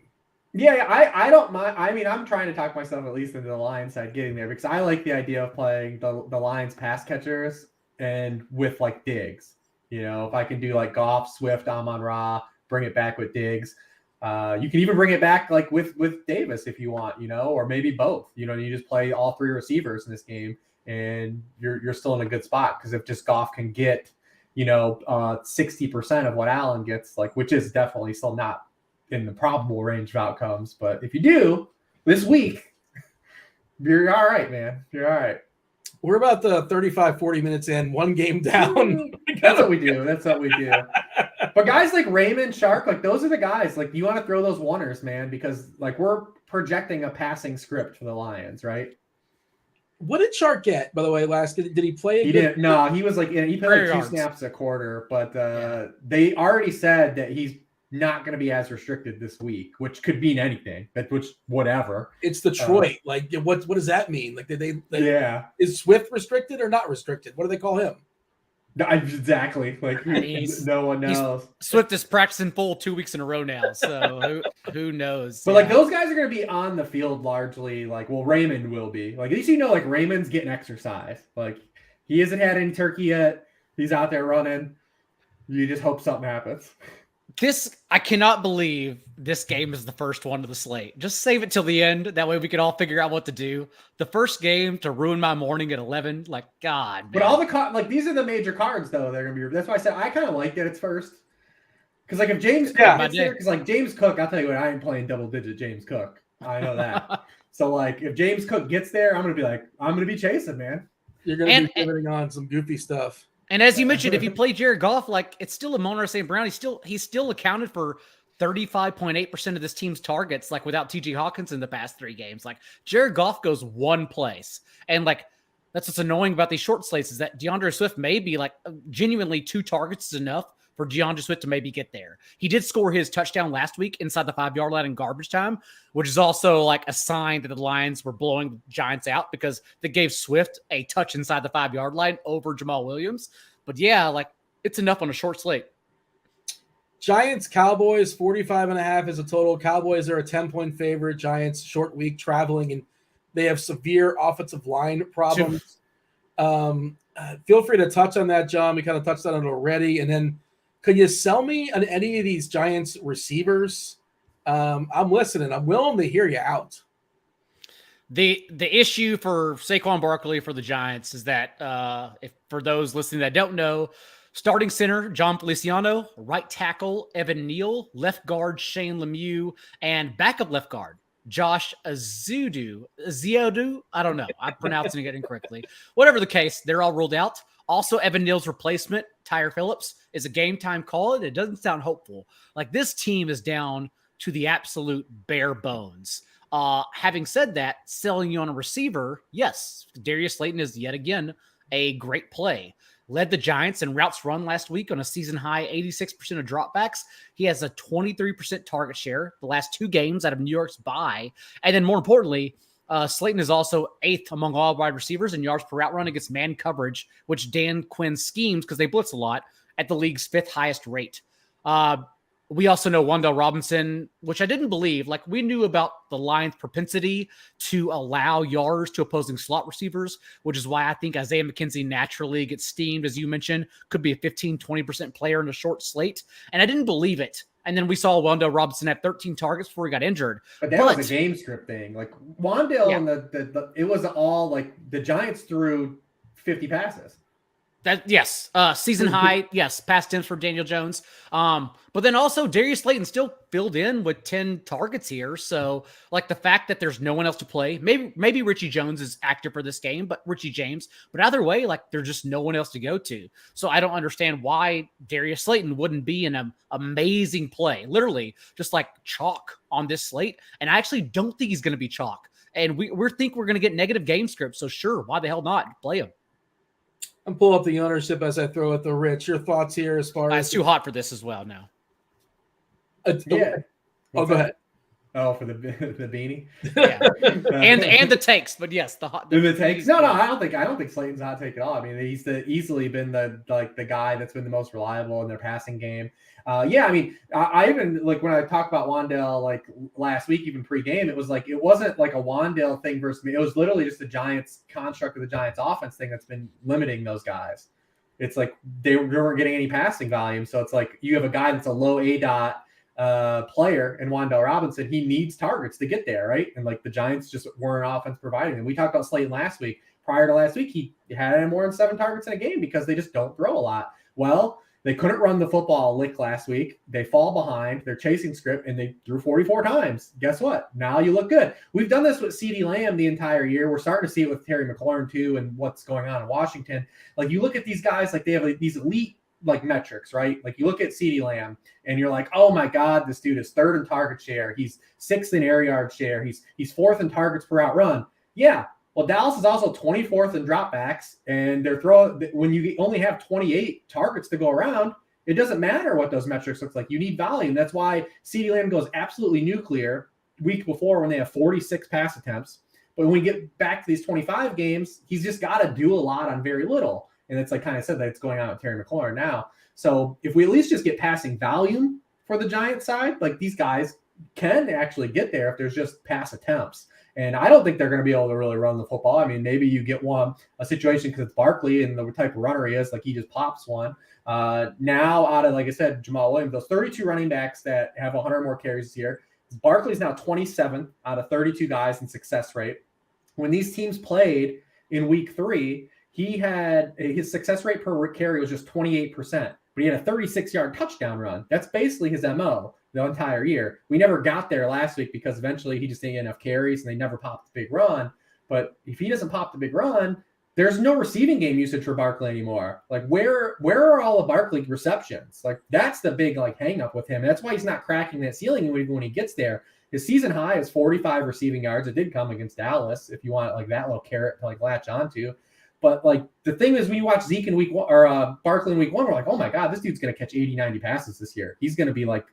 Yeah, I don't mind. I mean, I'm trying to talk myself at least into the Lions side getting there because I like the idea of playing the Lions pass catchers and with like Diggs. If I can do like Goff, Swift, Amon-Ra, bring it back with Diggs. You can even bring it back like with Davis if you want, or maybe both. You just play all three receivers in this game, and you're still in a good spot because if just Goff can get 60% of what Allen gets, like which is definitely still not in the probable range of outcomes, but if you do this week, you're all right, man. You're all right. We're about the 35, 40 minutes in, one game down. That's what we do. But guys like Raymond, Shark, like those are the guys. Like you want to throw those oneers, man, because like we're projecting a passing script for the Lions, right? What did Shark get, by the way, last? Did he play? He didn't. No, he was like he played like 2 snaps a quarter, but they already said that he's not going to be as restricted this week, which could mean anything. Whatever. It's Detroit. Like what does that mean? Like did they is Swift restricted or not restricted? What do they call him? Exactly. Like no one knows. Swift is practicing full 2 weeks in a row now, so who knows? But like those guys are going to be on the field largely. Like, well, Raymond will be. Like at least like Raymond's getting exercise. Like he hasn't had any turkey yet. He's out there running. You just hope something happens. I cannot believe this game is the first one of the slate. Just save it till the end. That way we can all figure out what to do. The first game to ruin my morning at 11. Like, God, man. But all the these are the major cards, though. They're going to be. That's why I said I kind of like that it's first. Because, like, if James Cook gets there, because, like, James Cook, I'll tell you what, I ain't playing double-digit James Cook. I know that. So, like, if James Cook gets there, I'm going to be chasing, man. You're going to be pivoting on some goofy stuff. And as you mentioned, if you play Jared Goff, like it's still Amon-Ra St. Brown. He's still accounted for 35.8% of this team's targets, like without TJ Hawkins in the past 3 games. Like Jared Goff goes one place. And like that's what's annoying about these short slates is that DeAndre Swift may be like genuinely 2 targets is enough for DeAndre Swift to maybe get there. He did score his touchdown last week inside the 5-yard line in garbage time, which is also like a sign that the Lions were blowing the Giants out because they gave Swift a touch inside the 5-yard line over Jamal Williams. But yeah, like it's enough on a short slate. Giants, Cowboys, 45.5 is a total. Cowboys are a 10-point favorite. Giants, short week traveling, and they have severe offensive line problems. Feel free to touch on that, John. We kind of touched on it already. And then could you sell me on any of these Giants receivers? I'm listening. I'm willing to hear you out. The issue for Saquon Barkley for the Giants is that if for those listening that don't know, starting center John Feliciano, right tackle Evan Neal, left guard Shane Lemieux, and backup left guard Josh Ziodu. I don't know. I'm pronouncing it incorrectly. Whatever the case, they're all ruled out. Also, Evan Neal's replacement, Tyre Phillips, is a game time call. It doesn't sound hopeful. Like this team is down to the absolute bare bones. Having said that, selling you on a receiver, yes, Darius Slayton is yet again a great play. led the Giants in routes run last week on a season high 86% of dropbacks. He has a 23% target share the last 2 games out of New York's bye. And then more importantly, Slayton is also 8th among all wide receivers in yards per route run against man coverage, which Dan Quinn schemes because they blitz a lot, at the league's 5th highest rate. We also know Wan'Dale Robinson, which I didn't believe. Like, we knew about the Lions' propensity to allow yards to opposing slot receivers, which is why I think Isaiah McKenzie naturally gets steamed, as you mentioned, could be a 15-20% player in a short slate. And I didn't believe it. And then we saw Wan'Dale Robinson have 13 targets before he got injured. But that was a game script thing. Like, Wan'Dale and it was all like the Giants threw 50 passes. Season high, past tense for Daniel Jones. But then also Darius Slayton still filled in with 10 targets here. So like the fact that there's no one else to play, maybe Richie Jones is active for this game, but Richie James, but either way, like there's just no one else to go to. So I don't understand why Darius Slayton wouldn't be an amazing play, literally just like chalk on this slate. And I actually don't think he's going to be chalk. And we think we're going to get negative game scripts. So sure, why the hell not play him? I'm pulling up the ownership as I throw it to Rich. Your thoughts here as far as it's too hot for this as well now. Go ahead. Oh, for the beanie. Yeah. and the takes, but yes, the takes. No, I don't think Slayton's a hot take at all. I mean, he's easily been the guy that's been the most reliable in their passing game. I mean, I even like when I talked about Wan'Dale like last week, even pre-game, it wasn't like a Wan'Dale thing versus me. It was literally just the Giants construct of the Giants offense thing that's been limiting those guys. It's like they weren't getting any passing volume, so it's like you have a guy that's a low ADOT player in Wan'Dale Robinson. He needs targets to get there, right? And like the Giants just weren't offense providing them. We talked about Slayton last week. Prior to last week, he had more than 7 targets in a game because they just don't throw a lot. Well, they couldn't run the football a lick last week. They fall behind. They're chasing script, and they threw 44 times. Guess what? Now you look good. We've done this with CeeDee Lamb the entire year. We're starting to see it with Terry McLaurin too, and what's going on in Washington. Like you look at these guys, like they have these elite like metrics, right? Like you look at CeeDee Lamb and you're like, oh my God, this dude is 3rd in target share. He's 6th in air yard share. He's 4th in targets per out run. Yeah. Well, Dallas is also 24th in dropbacks, and they're when you only have 28 targets to go around, it doesn't matter what those metrics look like. You need volume. That's why CeeDee Lamb goes absolutely nuclear week before when they have 46 pass attempts. But when we get back to these 25 games, he's just got to do a lot on very little. And it's like kind of said that it's going on with Terry McLaurin now. So if we at least just get passing volume for the Giants side, like these guys can actually get there if there's just pass attempts. And I don't think they're going to be able to really run the football. I mean, maybe you get a situation because it's Barkley and the type of runner he is, like he just pops one. Now out of, like I said, Jamal Williams, those 32 running backs that have 100 more carries this year, Barkley's now 27 out of 32 guys in success rate. When these teams played in week 3, his success rate per carry was just 28%, but he had a 36-yard touchdown run. That's basically his MO the entire year. We never got there last week because eventually he just didn't get enough carries and they never popped the big run. But if he doesn't pop the big run, there's no receiving game usage for Barkley anymore. Like where are all the Barkley receptions? Like that's the big like hang up with him. That's why he's not cracking that ceiling when he gets there. His season high is 45 receiving yards. It did come against Dallas if you want like that little carrot to like latch onto. But like the thing is, when you watch Zeke in week 1 or Barkley in week 1, we're like, oh my God, this dude's going to catch 80, 90 passes this year. He's going to be like,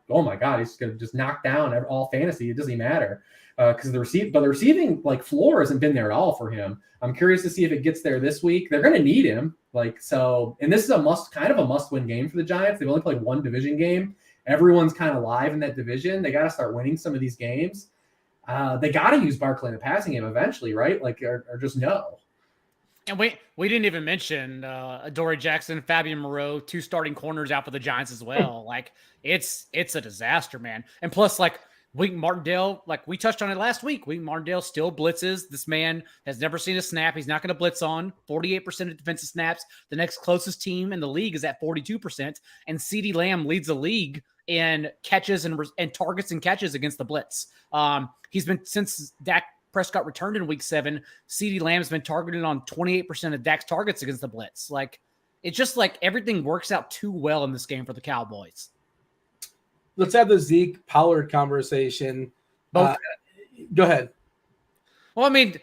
oh my God, he's going to just knock down all fantasy. It doesn't matter because the receiving like floor hasn't been there at all for him. I'm curious to see if it gets there this week. They're going to need him. Like, so, and this is kind of a must win game for the Giants. They've only played 1 division game. Everyone's kind of live in that division. They got to start winning some of these games. They got to use Barkley in the passing game eventually, right? Like, or just no. And we didn't even mention Adoree Jackson, Fabian Moreau, 2 starting corners out for the Giants as well. Like it's a disaster, man. And plus, like Wink Martindale, like we touched on it last week. Wink Martindale still blitzes. This man has never seen a snap. He's not going to blitz on 48% of defensive snaps. The next closest team in the league is at 42%. And CeeDee Lamb leads the league in catches and targets and catches against the blitz. He's been since Dak Prescott returned in week 7, CeeDee Lamb's been targeted on 28% of Dak's targets against the blitz. Like, it's just like everything works out too well in this game for the Cowboys. Let's have the Zeke Pollard conversation. Go ahead. Well, I mean,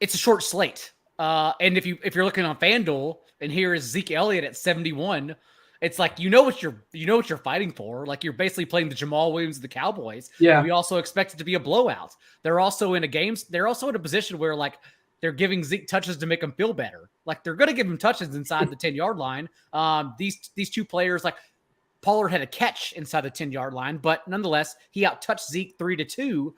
it's a short slate. And if you're looking on FanDuel and here is Zeke Elliott at 71, it's like you know what you're fighting for. Like you're basically playing the Jamal Williams of the Cowboys. Yeah. We also expect it to be a blowout. They're also in a position where like they're giving Zeke touches to make him feel better. Like they're going to give him touches inside the 10-yard line. These two players, like Pollard had a catch inside the 10-yard line, but nonetheless, he out-touched Zeke 3-2.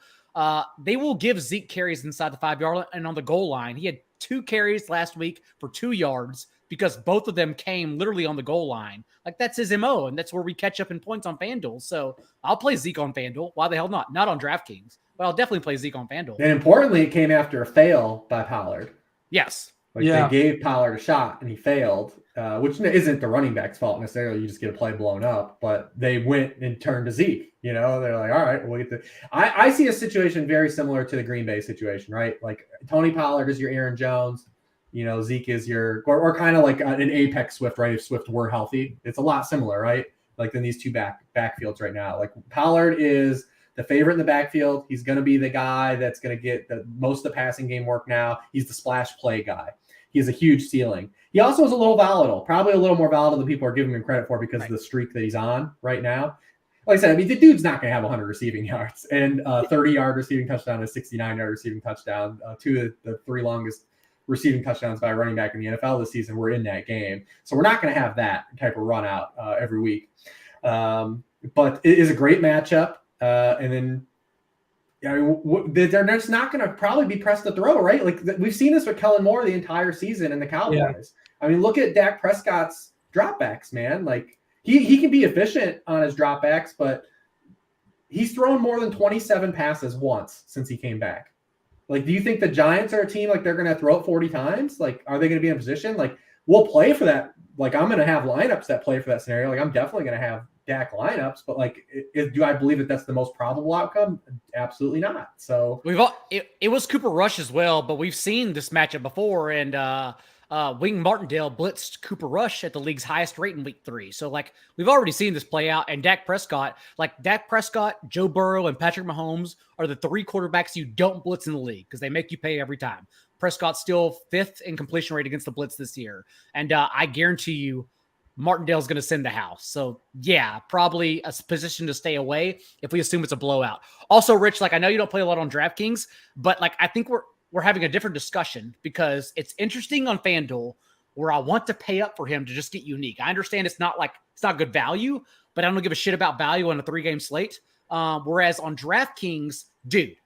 They will give Zeke carries inside the 5-yard line and on the goal line. He had 2 carries last week for 2 yards because both of them came literally on the goal line. Like that's his MO, and that's where we catch up in points on FanDuel. So I'll play Zeke on FanDuel. Why the hell not? Not on DraftKings, but I'll definitely play Zeke on FanDuel. And importantly, it came after a fail by Pollard. Yes. They gave Pollard a shot and he failed, which isn't the running back's fault necessarily. You just get a play blown up, but they went and turned to Zeke. They're like, all right, we'll get the. I see a situation very similar to the Green Bay situation, right? Like Tony Pollard is your Aaron Jones. Zeke is your, or kind of like an apex Swift, right? If Swift were healthy, it's a lot similar, right? Like in these two backfields right now. Like Pollard is the favorite in the backfield. He's going to be the guy that's going to get the most of the passing game work now. He's the splash play guy. He has a huge ceiling. He also is a little volatile, probably a little more volatile than people are giving him credit for because of the streak that he's on right now. Like I said, the dude's not going to have 100 receiving yards and 30-yard receiving touchdown, a 69-yard receiving touchdown. 2 of the 3 longest receiving touchdowns by a running back in the NFL this season were in that game. So we're not going to have that type of run out every week. But it is a great matchup. And then they're just not going to probably be pressed to throw, right? Like we've seen this with Kellen Moore the entire season in the Cowboys. Yeah. I mean, look at Dak Prescott's dropbacks, man. Like he can be efficient on his dropbacks, but he's thrown more than 27 passes once since he came back. Like, do you think the Giants are a team like they're going to throw it 40 times? Like, are they going to be in a position? Like, we'll play for that. Like, I'm going to have lineups that play for that scenario. Like, I'm definitely going to have Dak lineups, but like, do I believe that that's the most probable outcome? Absolutely not. So it was Cooper Rush as well, but we've seen this matchup before, and Wing Martindale blitzed Cooper Rush at the league's highest rate in week 3. So like we've already seen this play out, and Dak Prescott, Joe Burrow, and Patrick Mahomes are the 3 quarterbacks you don't blitz in the league because they make you pay every time. Prescott's still 5th in completion rate against the blitz this year. And I guarantee you Martindale's going to send the house. So yeah, probably a position to stay away if we assume it's a blowout. Also, Rich, like I know you don't play a lot on DraftKings, but like I think we're having a different discussion because it's interesting on FanDuel where I want to pay up for him to just get unique. I understand it's not good value, but I don't give a shit about value on a 3-game slate. Whereas on DraftKings, dude,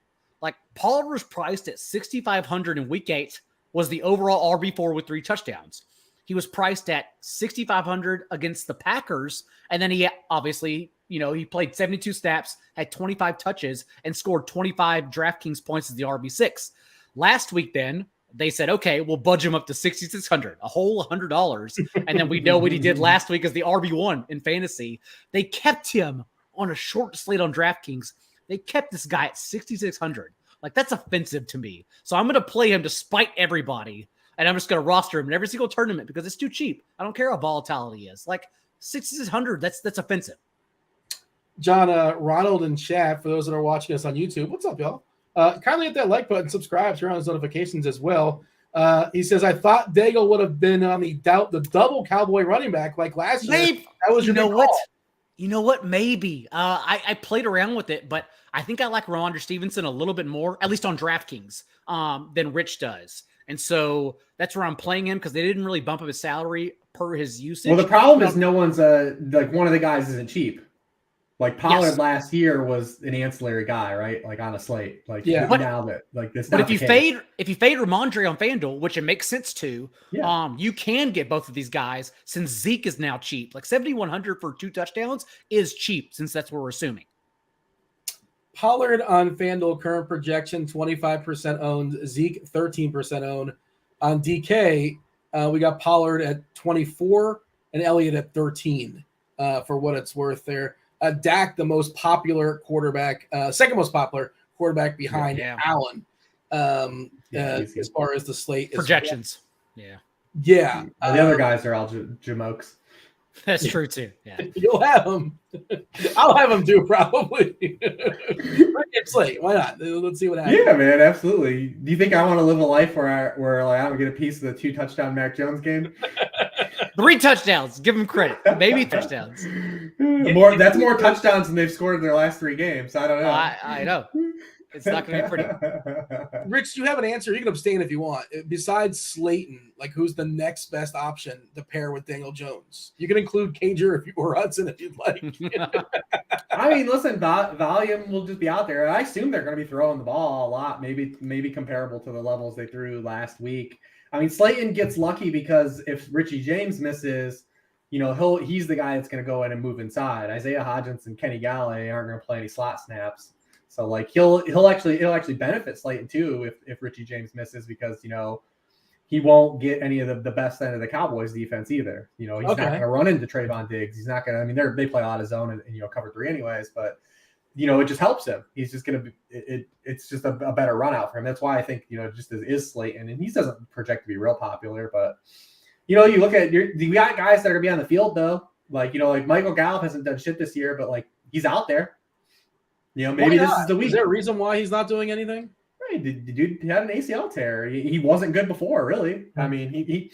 like Pollard was priced at 6,500 in week 8, was the overall RB4 with 3 touchdowns. He was priced at 6,500 against the Packers. And then he obviously, he played 72 snaps, had 25 touches, and scored 25 DraftKings points as the RB6. Last week, then, they said, okay, we'll budge him up to 6,600, a whole $100. And then we know what he did last week as the RB1 in fantasy. They kept him on a short slate on DraftKings. They kept this guy at 6,600. Like, that's offensive to me. So I'm going to play him to spite everybody. And I'm just going to roster him in every single tournament because it's too cheap. I don't care how volatile he is. Like 6,600, that's offensive. John, Ronald in chat, for those that are watching us on YouTube, what's up, y'all? Kindly hit that like button, subscribe, turn on those notifications as well. He says, I thought Daigle would have been on the double Cowboy running back like last year. Maybe. That was your call. You know what? Maybe. I played around with it, but I think I like Ramondre Stevenson a little bit more, at least on DraftKings, than Rich does. And so that's where I'm playing him because they didn't really bump up his salary per his usage. Well, the problem is no one's like one of the guys isn't cheap. Like Pollard last year was an ancillary guy, right? Like on a slate. Like now that like this. But if you fade Ramondre on FanDuel, which it makes sense to, you can get both of these guys since Zeke is now cheap. Like 7,100 for 2 touchdowns is cheap since that's what we're assuming. Pollard on FanDuel, current projection 25% owned, Zeke 13% owned. On DK, we got Pollard at 24 and Elliott at 13 for what it's worth there. Dak, the most popular quarterback, second most popular quarterback behind Allen as far as the slate projections. Yeah. The other guys are all jamokes. That's true too. Yeah, you'll have them. I'll have them too, probably. Slate. Why not? Let's see what happens. Yeah, man, absolutely. Do you think I want to live a life where like I don't get a piece of the 2-touchdown Mac Jones game? 3 touchdowns. Give him credit. Maybe touchdowns. That's more touchdowns than they've scored in their last 3 games. I don't know. I know. It's not going to be pretty. Rich, you have an answer. You can abstain if you want. Besides Slayton, like who's the next best option to pair with Daniel Jones? You can include Cager or Hudson if you'd like. I mean, listen, volume will just be out there. I assume they're going to be throwing the ball a lot, maybe comparable to the levels they threw last week. I mean, Slayton gets lucky because if Richie James misses, he's the guy that's going to go in and move inside. Isaiah Hodgins and Kenny Galladay aren't going to play any slot snaps. So like it'll actually benefit Slayton too if Richie James misses because he won't get any of the best end of the Cowboys defense either. He's not going to run into Trayvon Diggs. He's not going to. I mean, they play a lot of zone and cover 3 anyways, but it just helps him. He's just going to be. It's just a better run out for him. That's why I think just as is Slayton, and he doesn't project to be real popular, but you look at we got guys that are going to be on the field though. Like Michael Gallup hasn't done shit this year, but like he's out there. Maybe this is the week. Is there a reason why he's not doing anything? Right, the dude had an ACL tear. He wasn't good before, really. I mean,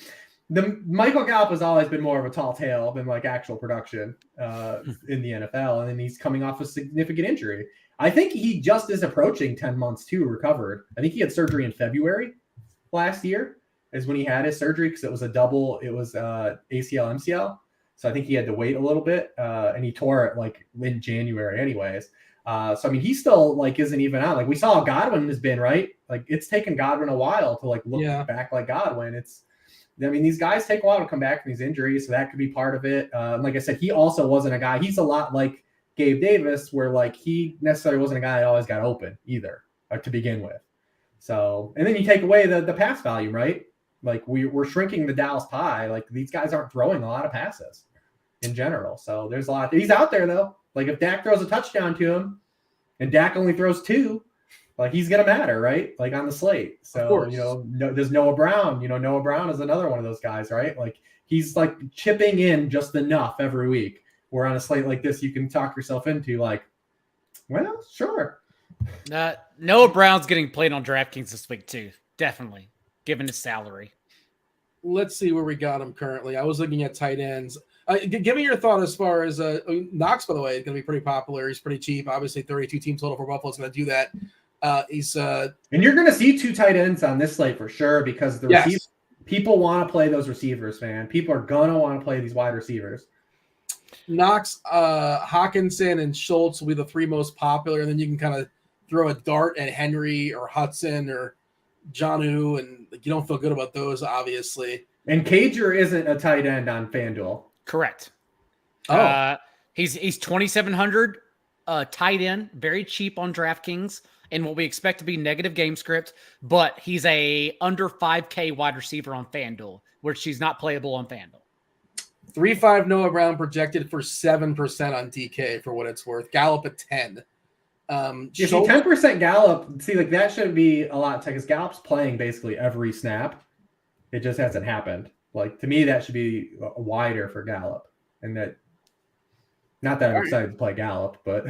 the Michael Gallup has always been more of a tall tale than like actual production in the NFL, and then he's coming off a significant injury. I think he just is approaching 10 months too recovered. I think he had surgery in February last year is when he had his surgery because it was ACL MCL. So I think he had to wait a little bit, and he tore it like in January, anyways. So I mean, he still like isn't even out. Like we saw Godwin has been right. Like it's taken Godwin a while to like look back like Godwin. These guys take a while to come back from these injuries, so that could be part of it. Like I said, he also wasn't a guy. He's a lot like Gabe Davis, where like he necessarily wasn't a guy that always got open either to begin with. So and then you take away the pass volume, right? Like we're shrinking the Dallas pie. Like these guys aren't throwing a lot of passes in general. So there's a lot. He's out there though. Like if Dak throws a touchdown to him and Dak only throws 2, like he's going to matter, right? Like on the slate. So, there's Noah Brown. Noah Brown is another one of those guys, right? Like he's like chipping in just enough every week. Where on a slate like this, you can talk yourself into like, well, sure. Noah Brown's getting played on DraftKings this week too. Definitely, given his salary. Let's see where we got him currently. I was looking at tight ends. Give me your thought as far as Knox, by the way, is going to be pretty popular. He's pretty cheap. Obviously, 32 team total for Buffalo is going to do that. And you're going to see 2 tight ends on this slate for sure because the people want to play those receivers, man. People are going to want to play these wide receivers. Knox, Hawkinson, and Schultz will be the 3 most popular, and then you can kind of throw a dart at Henry or Hudson or Jonnu, and you don't feel good about those, obviously. And Cager isn't a tight end on Fanduel. Correct. Oh, he's 2,700 tight end, very cheap on DraftKings, and what we expect to be negative game script. But he's a under 5K wide receiver on FanDuel, which he's not playable on FanDuel. 3.5 Noah Brown projected for 7% on DK for what it's worth. Gallup at 10. If you 10% Gallup, see, like that shouldn't be a lot because Gallup's playing basically every snap. It just hasn't happened. Like to me, that should be wider for Gallup, and that not that I'm excited to play Gallup, but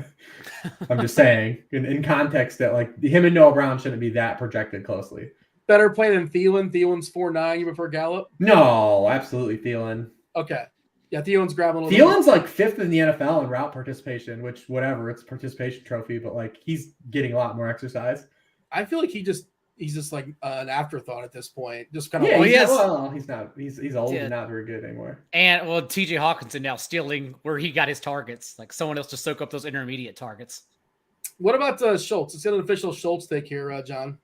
I'm just saying in context that like him and Noah Brown shouldn't be that projected closely. Better play than Thielen. Thielen's 4.9. You prefer Gallup? No, absolutely Thielen. Okay. Yeah, Thielen's grabbing a little Thielen's like 5th in the NFL in route participation, which whatever, it's a participation trophy, but like he's getting a lot more exercise. I feel like he's just like an afterthought at this point. Just kind of he's not. He's old and not very good anymore. And TJ Hawkinson now stealing where he got his targets. Like someone else to soak up those intermediate targets. What about Schultz? It's an official Schultz take here, John.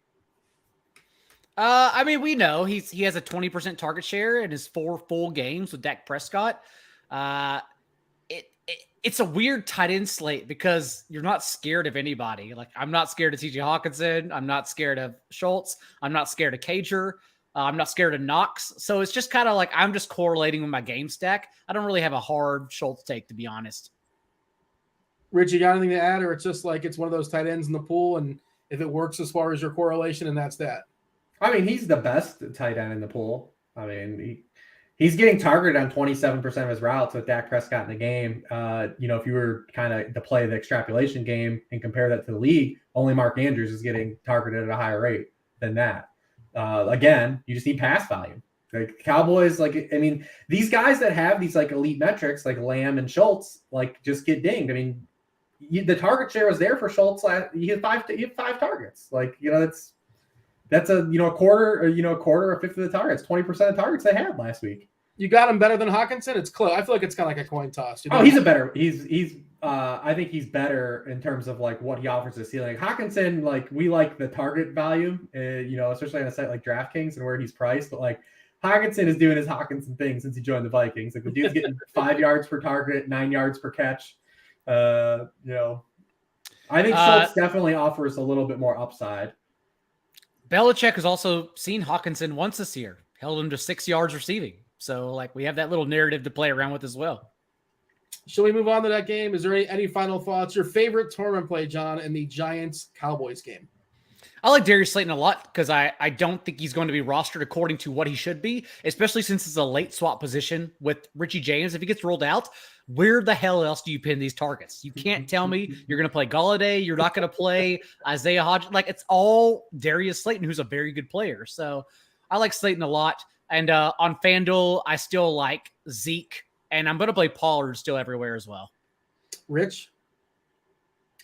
I mean, we know he has a 20% target share in his 4 full games with Dak Prescott. It's a weird tight end slate because you're not scared of anybody. Like I'm not scared of TJ Hawkinson. I'm not scared of Schultz. I'm not scared of Cager. I'm not scared of Knox. So it's just kind of like I'm just correlating with my game stack. I don't really have a hard Schultz take, to be honest. Rich, you got anything to add, or it's just like it's one of those tight ends in the pool, and if it works as far as your correlation, and that's that? I mean, he's the best tight end in the pool. I mean, He's getting targeted on 27% of his routes with Dak Prescott in the game. If you were kind of to play the extrapolation game and compare that to the league, only Mark Andrews is getting targeted at a higher rate than that. Again, you just need pass volume. Like Cowboys, these guys that have these like elite metrics, like Lamb and Schultz, like just get dinged. I mean, the target share was there for Schultz. He had five targets. That's a quarter, a fifth of the targets, 20% of targets they had last week. You got him better than Hawkinson? It's close. I feel like it's kind of like a coin toss. I think he's better in terms of like what he offers the ceiling. Hawkinson, like we like the target value, especially on a site like DraftKings and where he's priced, but like Hawkinson is doing his Hawkinson thing since he joined the Vikings. Like the dude's getting 5 yards per target, 9 yards per catch. I think Schultz definitely offers a little bit more upside. Belichick has also seen Hawkinson once this year, held him to 6 yards receiving. So, like, we have that little narrative to play around with as well. Shall we move on to that game? Is there any final thoughts? Your favorite tournament play, John, in the Giants-Cowboys game? I like Darius Slayton a lot because I don't think he's going to be rostered according to what he should be, especially since it's a late swap position with Richie James. If he gets rolled out, where the hell else do you pin these targets? You can't tell me you're going to play Golladay. You're not going to play Isaiah Hodgins. Like, it's all Darius Slayton, who's a very good player. So I like Slayton a lot. And on FanDuel, I still like Zeke. And I'm going to play Pollard still everywhere as well. Rich?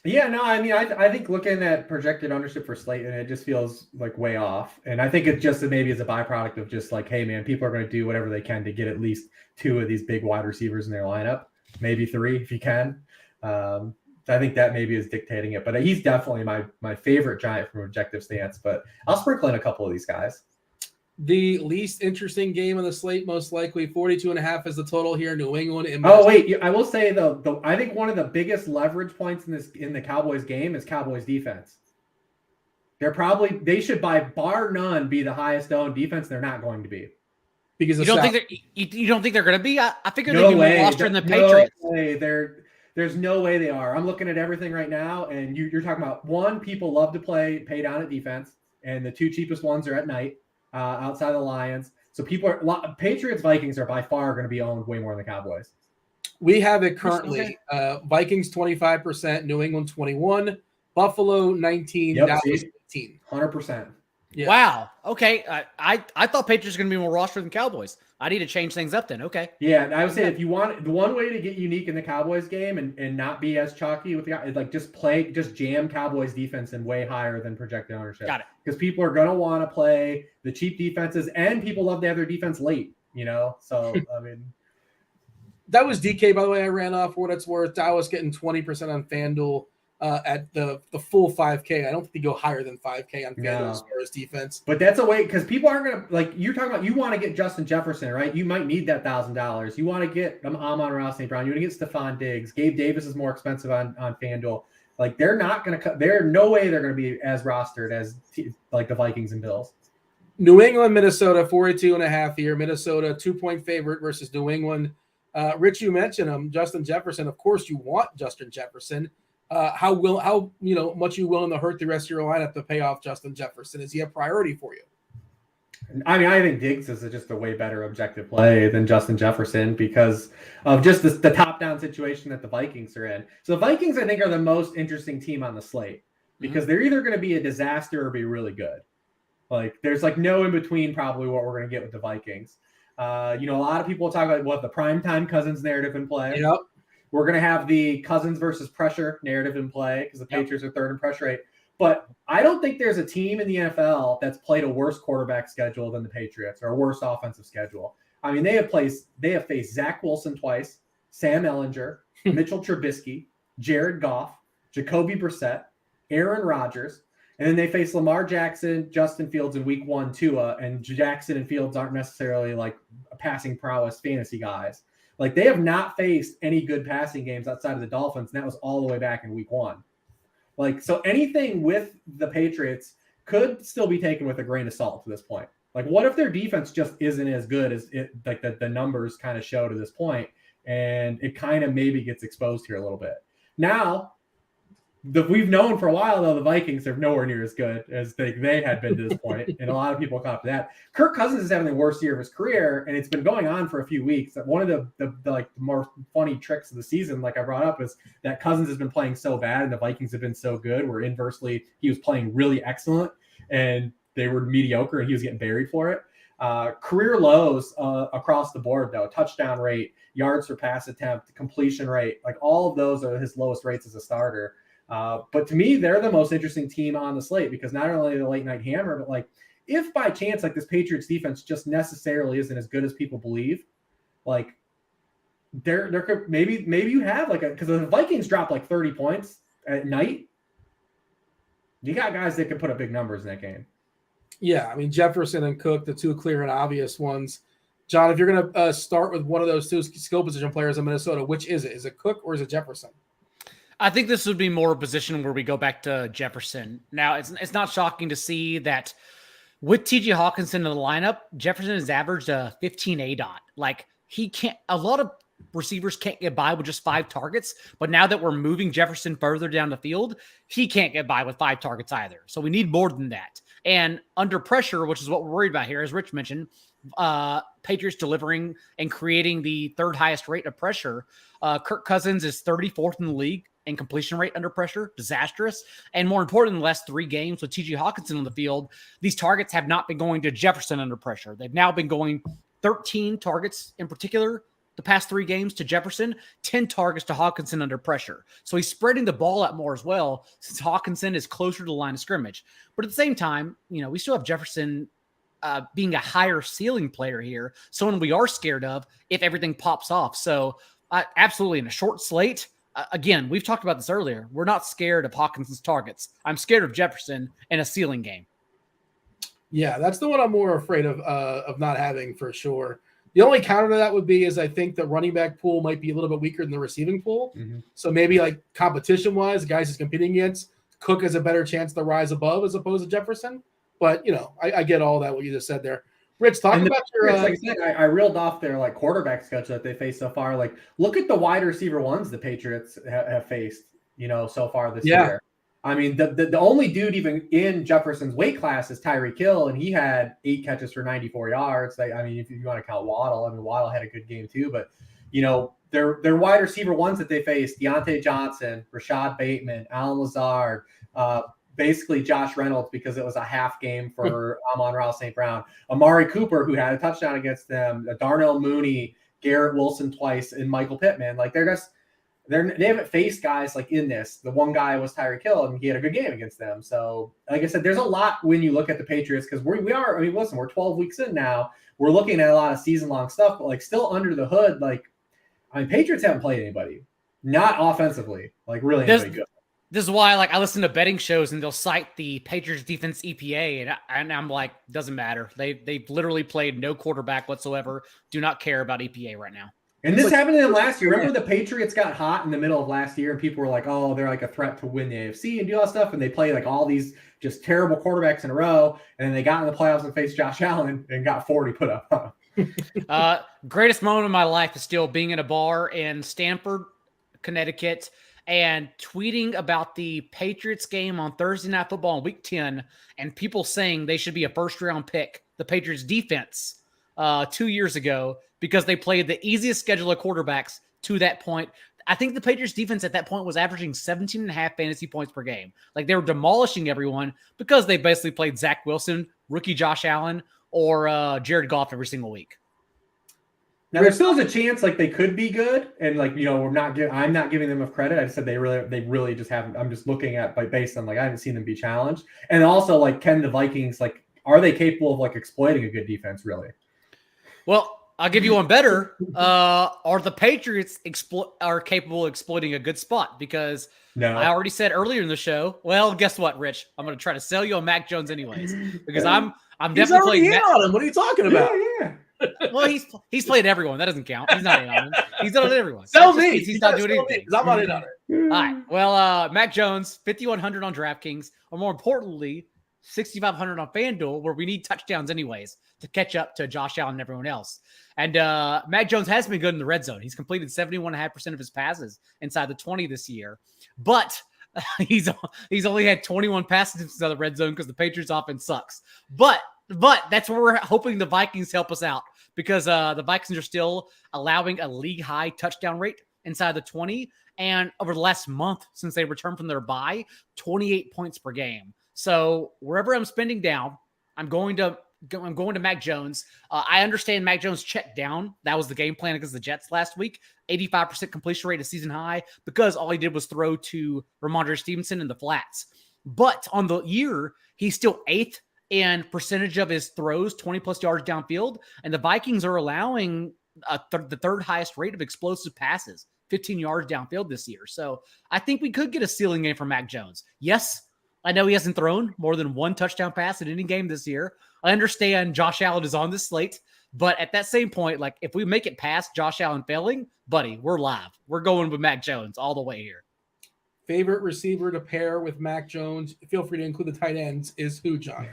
Yeah, no, I mean, I think looking at projected ownership for Slayton, it just feels like way off. And I think it just maybe is a byproduct of just like, hey, man, people are going to do whatever they can to get at least 2 of these big wide receivers in their lineup, maybe 3 if you can. I think that maybe is dictating it. But he's definitely my favorite Giant from objective stance. But I'll sprinkle in a couple of these guys. The least interesting game on the slate, most likely 42.5 is the total here. New England. I will say though, I think one of the biggest leverage points in the Cowboys game is Cowboys defense. They should by bar none be the highest owned defense. They're not going to be because you don't think they're going to be. I figured they'd be more rostered than the Patriots. There's no way they are. I'm looking at everything right now, and you're talking about one. People love to pay down at defense, and the 2 cheapest ones are at night. Outside the Lions. So Patriots, Vikings are by far going to be owned way more than the Cowboys. We have it currently. Vikings 25%, New England 21%, Buffalo 19%, Dallas 15%. 100%. Yeah. Wow. Okay. I thought Patriots are going to be more rostered than Cowboys. I need to change things up then. Okay. Yeah. And I would say if you want the one way to get unique in the Cowboys game and not be as chalky with the guy, like just jam Cowboys defense in way higher than projected ownership. Got it. Because people are going to want to play the cheap defenses and people love to have their defense late, So, I mean. That was DK, by the way. I ran off for what it's worth. Dallas getting 20% on FanDuel. At the full 5K. I don't think they go higher than 5K on FanDuel as far as defense. But that's a way because people aren't going to like you're talking about. You want to get Justin Jefferson, right? You might need that $1,000. You want to get Amon-Ra St. Brown. You want to get Stephon Diggs. Gabe Davis is more expensive on FanDuel. Like they're not going to. There's no way they're going to be as rostered as like the Vikings and Bills. New England, Minnesota 42.5 here. Minnesota 2-point favorite versus New England. Rich, you mentioned him, Justin Jefferson. Of course, you want Justin Jefferson. How much you willing to hurt the rest of your lineup to pay off Justin Jefferson? Is he a priority for you? I mean, I think Diggs is just a way better objective play than Justin Jefferson because of just the top-down situation that the Vikings are in. So the Vikings, I think, are the most interesting team on the slate because they're either going to be a disaster or be really good. Like, there's like no in between probably what we're going to get with the Vikings. A lot of people talk about the primetime Cousins narrative in play. Yep. We're going to have the Cousins versus pressure narrative in play because the Patriots are third in pressure rate. But I don't think there's a team in the NFL that's played a worse quarterback schedule than the Patriots or a worse offensive schedule. I mean, they have faced Zach Wilson twice, Sam Ehlinger, Mitchell Trubisky, Jared Goff, Jacoby Brissett, Aaron Rodgers, and then they face Lamar Jackson, Justin Fields in week 1, Tua, and Jackson and Fields aren't necessarily like passing prowess fantasy guys. Like they have not faced any good passing games outside of the Dolphins, and that was all the way back in week 1. Like, so anything with the Patriots could still be taken with a grain of salt to this point. Like, what if their defense just isn't as good as it, like the numbers kind of show to this point, and it kind of maybe gets exposed here a little bit. Now, we've known for a while, though, the Vikings are nowhere near as good as they had been to this point, and a lot of people caught that. Kirk Cousins is having the worst year of his career, and it's been going on for a few weeks. One of the like more funny tricks of the season, like I brought up, is that Cousins has been playing so bad, and the Vikings have been so good. Where inversely, he was playing really excellent, and they were mediocre, and he was getting buried for it. Career lows across the board, though. Touchdown rate, yards per pass attempt, completion rate, like all of those are his lowest rates as a starter. But to me, they're the most interesting team on the slate because not only the late night hammer, but like if by chance like this Patriots defense just necessarily isn't as good as people believe, like there could maybe you have like because the Vikings drop like 30 points at night. You got guys that can put up big numbers in that game. Yeah, I mean Jefferson and Cook, the two clear and obvious ones. John, if you're going to start with one of those two skill position players in Minnesota, which is it? Is it Cook or is it Jefferson? I think this would be more a position where we go back to Jefferson. Now, it's not shocking to see that with TJ Hawkinson in the lineup, Jefferson has averaged a 15 ADOT. Like a lot of receivers can't get by with just 5 targets, but now that we're moving Jefferson further down the field, he can't get by with 5 targets either. So we need more than that. And under pressure, which is what we're worried about here, as Rich mentioned, Patriots delivering and creating the 3rd highest rate of pressure. Kirk Cousins is 34th in the league in completion rate under pressure, disastrous. And more important, in the last 3 games with TJ Hawkinson on the field, these targets have not been going to Jefferson under pressure. They've now been going 13 targets in particular the past 3 games to Jefferson, 10 targets to Hawkinson under pressure. So he's spreading the ball out more as well since Hawkinson is closer to the line of scrimmage. But at the same time, we still have Jefferson being a higher ceiling player here, someone we are scared of if everything pops off. So absolutely in a short slate, again, we've talked about this earlier. We're not scared of Hawkinson's targets. I'm scared of Jefferson in a ceiling game. Yeah, that's the one I'm more afraid of not having for sure. The only counter to that would be is I think the running back pool might be a little bit weaker than the receiving pool. Mm-hmm. So maybe like competition-wise, the guys he's competing against, Cook has a better chance to rise above as opposed to Jefferson. But, I get all that, what you just said there. Rich, talk about your... like I said, I reeled off their like quarterback schedule that they faced so far. Like, look at the wide receiver ones the Patriots have faced, so far this year. I mean, the only dude even in Jefferson's weight class is Tyreek Hill, and he had 8 catches for 94 yards. If you want to count Waddle, Waddle had a good game too. But, their wide receiver ones that they faced, Deontay Johnson, Rashad Bateman, Alan Lazard, basically Josh Reynolds because it was a half game for Amon-Ra St. Brown, Amari Cooper, who had a touchdown against them, Darnell Mooney, Garrett Wilson twice, and Michael Pittman. Like they haven't faced guys like in this. The one guy was Tyreek Hill, and he had a good game against them. So, like I said, there's a lot when you look at the Patriots because we're 12 weeks in now. We're looking at a lot of season-long stuff, but like still under the hood, Patriots haven't played anybody, not offensively, like really anybody good. This is why, I listen to betting shows and they'll cite the Patriots defense EPA, and I'm like, doesn't matter. They've literally played no quarterback whatsoever. Do not care about EPA right now. And this happened to them last year. Remember the Patriots got hot in the middle of last year, and people were like, "Oh, they're like a threat to win the AFC and do all that stuff." And they played like all these just terrible quarterbacks in a row, and then they got in the playoffs and faced Josh Allen and got 40 put up. Greatest moment of my life is still being in a bar in Stamford, Connecticut, and tweeting about the Patriots game on Thursday Night Football in Week 10, and people saying they should be a first-round pick, the Patriots defense, 2 years ago, because they played the easiest schedule of quarterbacks to that point. I think the Patriots defense at that point was averaging 17.5 fantasy points per game. Like they were demolishing everyone because they basically played Zach Wilson, rookie Josh Allen, or Jared Goff every single week. Now there still is a chance like they could be good, and I'm not giving them enough credit. I just said they really just haven't. I'm just looking at based on I haven't seen them be challenged, and also can the Vikings are they capable of exploiting a good defense really? Well, I'll give you one better. Are the Patriots are capable of exploiting a good spot? Because I already said earlier in the show. Well, guess what, Rich? I'm going to try to sell you on Mac Jones anyways because I'm definitely playing on him. What are you talking about? Yeah. Well, he's played everyone. That doesn't count. He's not in on him. He's done on everyone. Sell me. He's not doing anything. I'm not in on it. All right. Well, Mac Jones, 5,100 on DraftKings, or more importantly, 6,500 on Fanduel, where we need touchdowns anyways to catch up to Josh Allen and everyone else. And Mac Jones has been good in the red zone. He's completed 71.5% of his passes inside the 20 this year. But He's only had 21 passes into the red zone because the Patriots offense sucks. But that's where we're hoping the Vikings help us out, because the Vikings are still allowing a league high touchdown rate inside the 20. And over the last month since they returned from their bye, 28 points per game. So wherever I'm spending down, I'm going to Mac Jones. I understand Mac Jones checked down. That was the game plan against the Jets last week. 85% completion rate, a season high, because all he did was throw to Ramondre Stevenson in the flats. But on the year, he's still 8th in percentage of his throws, 20-plus yards downfield. And the Vikings are allowing the third highest rate of explosive passes, 15 yards downfield this year. So I think we could get a ceiling game for Mac Jones. Yes, I know he hasn't thrown more than one touchdown pass in any game this year. I understand Josh Allen is on the slate, but at that same point, like, if we make it past Josh Allen failing, buddy, we're live. We're going with Mac Jones all the way here. Favorite receiver to pair with Mac Jones, feel free to include the tight ends, is who, John?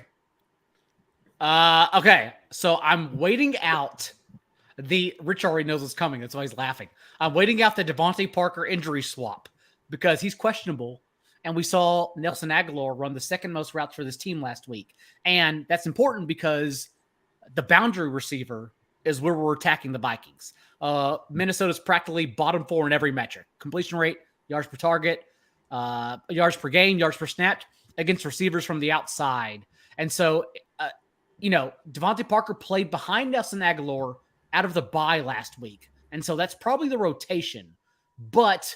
Okay, so I'm waiting out Rich already knows what's coming. That's why he's laughing. I'm waiting out the Devontae Parker injury swap because he's questionable. And we saw Nelson Aguilar run the second most routes for this team last week. And that's important because the boundary receiver is where we're attacking the Vikings. Minnesota's practically bottom 4 in every metric: completion rate, yards per target, yards per game, yards per snap, against receivers from the outside. And so, Devontae Parker played behind Nelson Aguilar out of the bye last week. And so that's probably the rotation. But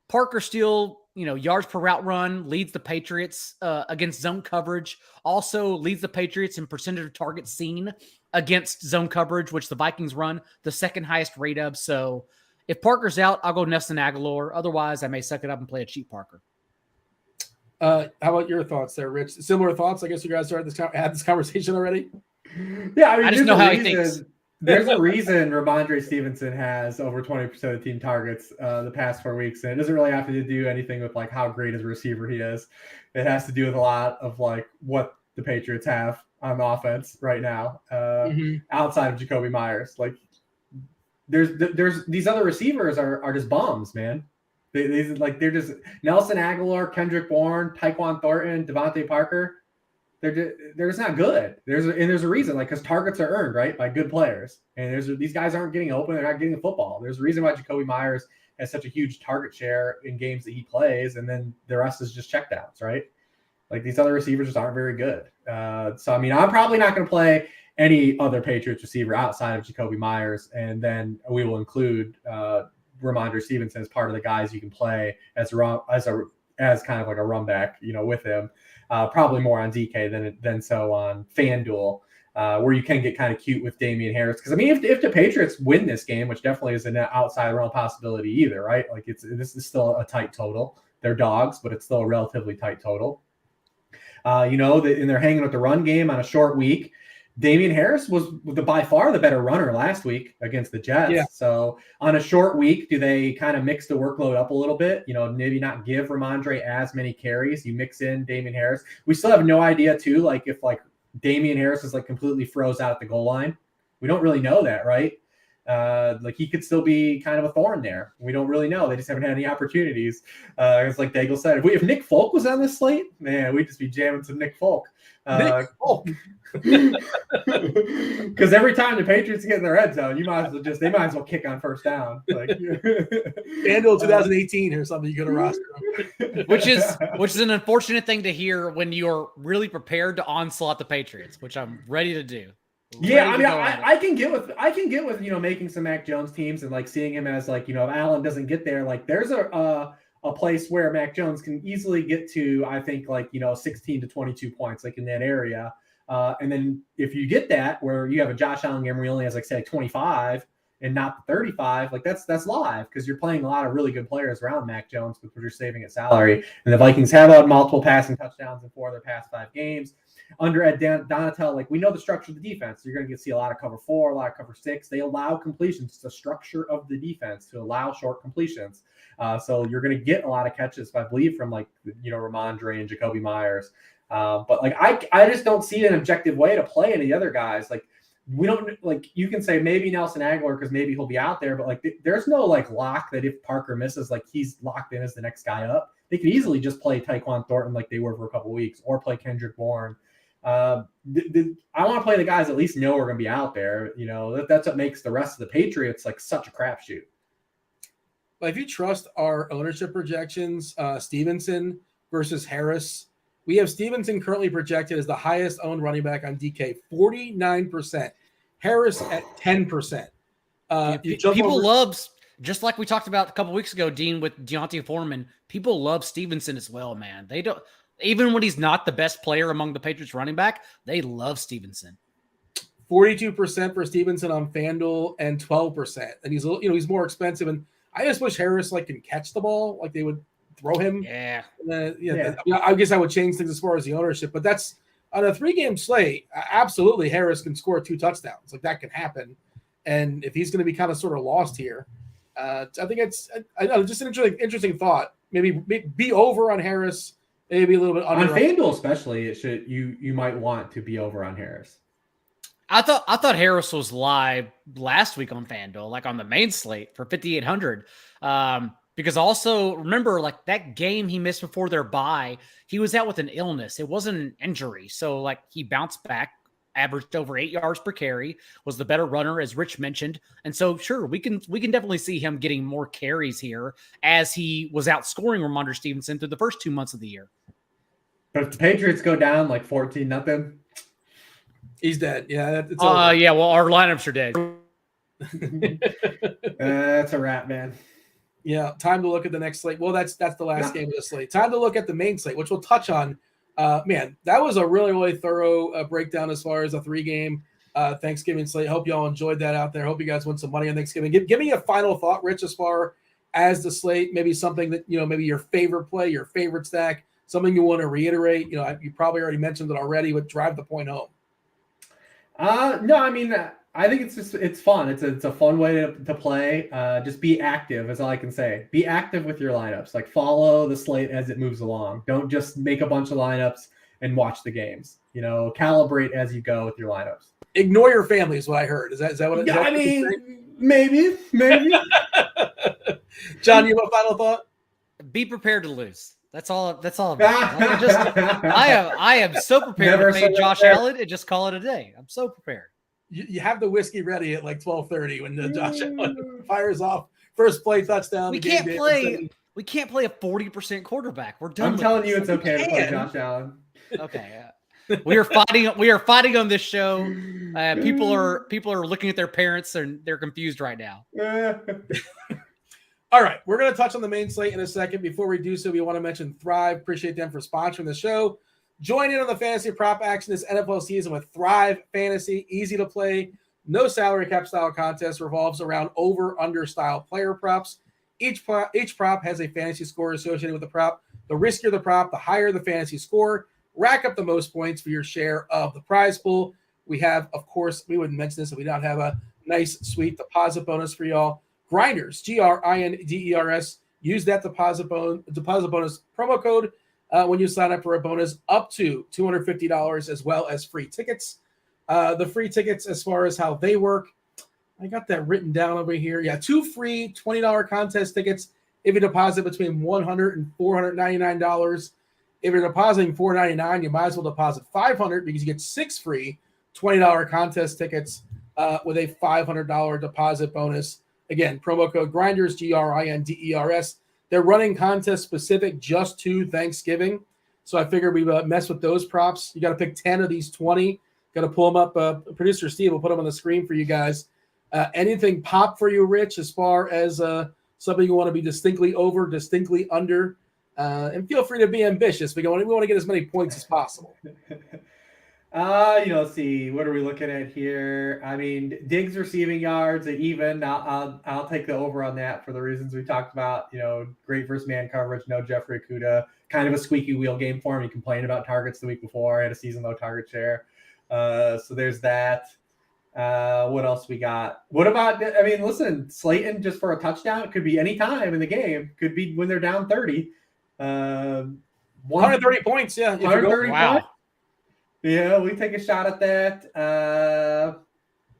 Parker still, yards per route run, leads the Patriots against zone coverage, also leads the Patriots in percentage of targets seen against zone coverage, which the Vikings run the second highest rate of. So if Parker's out, I'll go Nelson Aguilar. Otherwise, I may suck it up and play a cheap Parker. How about your thoughts there, Rich? Similar thoughts? I guess you guys had this conversation already. Yeah, I mean, I just know how he thinks. There's a reason Ramondre Stevenson has over 20% of team targets the past 4 weeks, and it doesn't really have to do anything with like how great as a receiver he is. It has to do with a lot of like what the Patriots have on offense right now, outside of Jacoby Myers. Like, there's these other receivers are just bums, man. They're just Nelson Aguilar, Kendrick Bourne, Tyquan Thornton, Devontae Parker. They're just not good. There's a reason, like, because targets are earned, right, by good players. And these guys aren't getting open. They're not getting the football. There's a reason why Jacoby Myers has such a huge target share in games that he plays, and then the rest is just checkdowns, right? Like, these other receivers just aren't very good. So, I mean, I'm probably not going to play any other Patriots receiver outside of Jacoby Myers, and then we will include Ramondre Stevenson as part of the guys you can play as kind of like a run back, with him. Probably more on DK than so on Fanduel, where you can get kind of cute with Damian Harris. Because, I mean, if the Patriots win this game, which definitely is an outside realm possibility either, right? Like, this is still a tight total. They're dogs, but it's still a relatively tight total. And they're hanging with the run game on a short week. Damian Harris was by far the better runner last week against the Jets. Yeah. So on a short week, do they kind of mix the workload up a little bit? Maybe not give Ramondre as many carries. You mix in Damian Harris. We still have no idea too, like, if like Damian Harris is like completely froze out at the goal line. We don't really know that, right? Like, he could still be kind of a thorn there. We don't really know. They just haven't had any opportunities. It's like Daigle said, if Nick Folk was on this slate, man, we'd just be jamming some Nick Folk. Nick Folk. Because every time the Patriots get in their red zone, they might as well kick on first down. Like, Fanduel 2018 or something, you go to roster them. which is an unfortunate thing to hear when you're really prepared to onslaught the Patriots, which I'm ready to do. Yeah, I mean, I can get with making some Mac Jones teams and like seeing him as like, if Allen doesn't get there, like there's a place where Mac Jones can easily get to, I think, like, 16 to 22 points, like in that area. And then if you get that where you have a Josh Allen game where he only has, like, say, 25 and not the 35, like that's live, because you're playing a lot of really good players around Mac Jones, but you're saving at salary. And the Vikings have had multiple passing touchdowns in 4 of their past 5 games. Under Ed Donatel, like, we know the structure of the defense. You're going to see a lot of cover 4, a lot of cover 6. They allow completions. It's the structure of the defense to allow short completions. So you're going to get a lot of catches, I believe, from like, Ramondre and Jacoby Myers. But like, I just don't see an objective way to play any other guys. Like, we don't, like, you can say maybe Nelson Aguilar because maybe he'll be out there, but like, there's no like lock that if Parker misses, like, he's locked in as the next guy up. they could easily just play Tyquan Thornton like they were for a couple weeks, or play Kendrick Bourne. I want to play the guys at least know we're going to be out there. That's what makes the rest of the Patriots like such a crapshoot. But if you trust our ownership projections, Stevenson versus Harris, we have Stevenson currently projected as the highest owned running back on DK, 49%. Harris at 10%. People loves, just like we talked about a couple weeks ago, Dean, with Deontay Foreman, people love Stevenson as well, man. They don't, even when he's not the best player among the Patriots running back, they love Stevenson. 42% for Stevenson on FanDuel and 12%. And he's more expensive. And I just wish Harris can catch the ball, like they would throw him. Yeah. I guess I would change things as far as the ownership, but that's on a 3-game slate. Absolutely, Harris can score 2 touchdowns. Like that can happen. And if he's going to be kind of sort of lost here, I think it's just an interesting thought. Maybe be over on Harris, maybe a little bit under on FanDuel, especially. You might want to be over on Harris. I thought Harris was live last week on FanDuel, like on the main slate for 5,800. Because also remember, like that game he missed before their bye, he was out with an illness. It wasn't an injury, so like he bounced back, averaged over 8 yards per carry, was the better runner, as Rich mentioned. And so, sure, we can definitely see him getting more carries here as he was outscoring Ramondre Stevenson through the first 2 months of the year. But if the Patriots go down like 14-0, he's dead. Yeah. Yeah. Well, our lineups are dead. That's a wrap, man. Yeah. Time to look at the next slate. Well, that's the last game of the slate. Time to look at the main slate, which we'll touch on. Man, that was a really, really thorough breakdown as far as a 3-game Thanksgiving slate. Hope y'all enjoyed that out there. Hope you guys won some money on Thanksgiving. Give me a final thought, Rich, as far as the slate. Maybe something that maybe your favorite play, your favorite stack, something you want to reiterate. You probably already mentioned it already, but drive the point home. No, I mean, I think it's fun. It's a fun way to play. Just be active is all I can say. Be active with your lineups. Like follow the slate as it moves along. Don't just make a bunch of lineups and watch the games. Calibrate as you go with your lineups. Ignore your family is what I heard. Is that what? Yeah, I mean, maybe. John, you have a final thought? Be prepared to lose. That's all. I am so prepared to fade Josh Allen and just call it a day. I'm so prepared. You have the whiskey ready at like 12:30 when Josh Allen fires off first play touchdown. We can't play a 40% quarterback. We're done. I'm telling you, it's okay to play Josh Allen. Okay. We are fighting on this show. People are looking at their parents and they're confused right now. All right, we're going to touch on the main slate in a second. Before we do so, we want to mention Thrive. Appreciate them for sponsoring the show. Join in on the fantasy prop action this NFL season with Thrive Fantasy. Easy to play, no salary cap style contest, revolves around over-under style player props. Each prop has a fantasy score associated with the prop. The riskier the prop, the higher the fantasy score. Rack up the most points for your share of the prize pool. We have, of course, we wouldn't mention this if we don't have a nice, sweet deposit bonus for y'all. Grinders, Grinders. Use that deposit bonus promo code when you sign up for a bonus up to $250 as well as free tickets. The free tickets, as far as how they work, I got that written down over here. Yeah, 2 free $20 contest tickets if you deposit between $100 and $499. If you're depositing $499, you might as well deposit $500 because you get 6 free $20 contest tickets with a $500 deposit bonus. Again, promo code Grinders, Grinders. They're running contests specific just to Thanksgiving. So I figured we mess with those props. You got to pick 10 of these 20. Got to pull them up. Producer Steve will put them on the screen for you guys. Anything pop for you, Rich, as far as something you want to be distinctly over, distinctly under? And feel free to be ambitious. We want to get as many points as possible. Let's see. What are we looking at here? I mean, Diggs receiving yards at even. I'll take the over on that for the reasons we talked about. Great versus man coverage. No Jeffrey Okudah. Kind of a squeaky wheel game for him. He complained about targets the week before. I had a season low target share. So there's that. What else we got? What about? I mean, listen, Slayton just for a touchdown. It could be any time in the game. Could be when they're down 30. 130 points. Yeah. 130 wow. points. Yeah, we take a shot at that.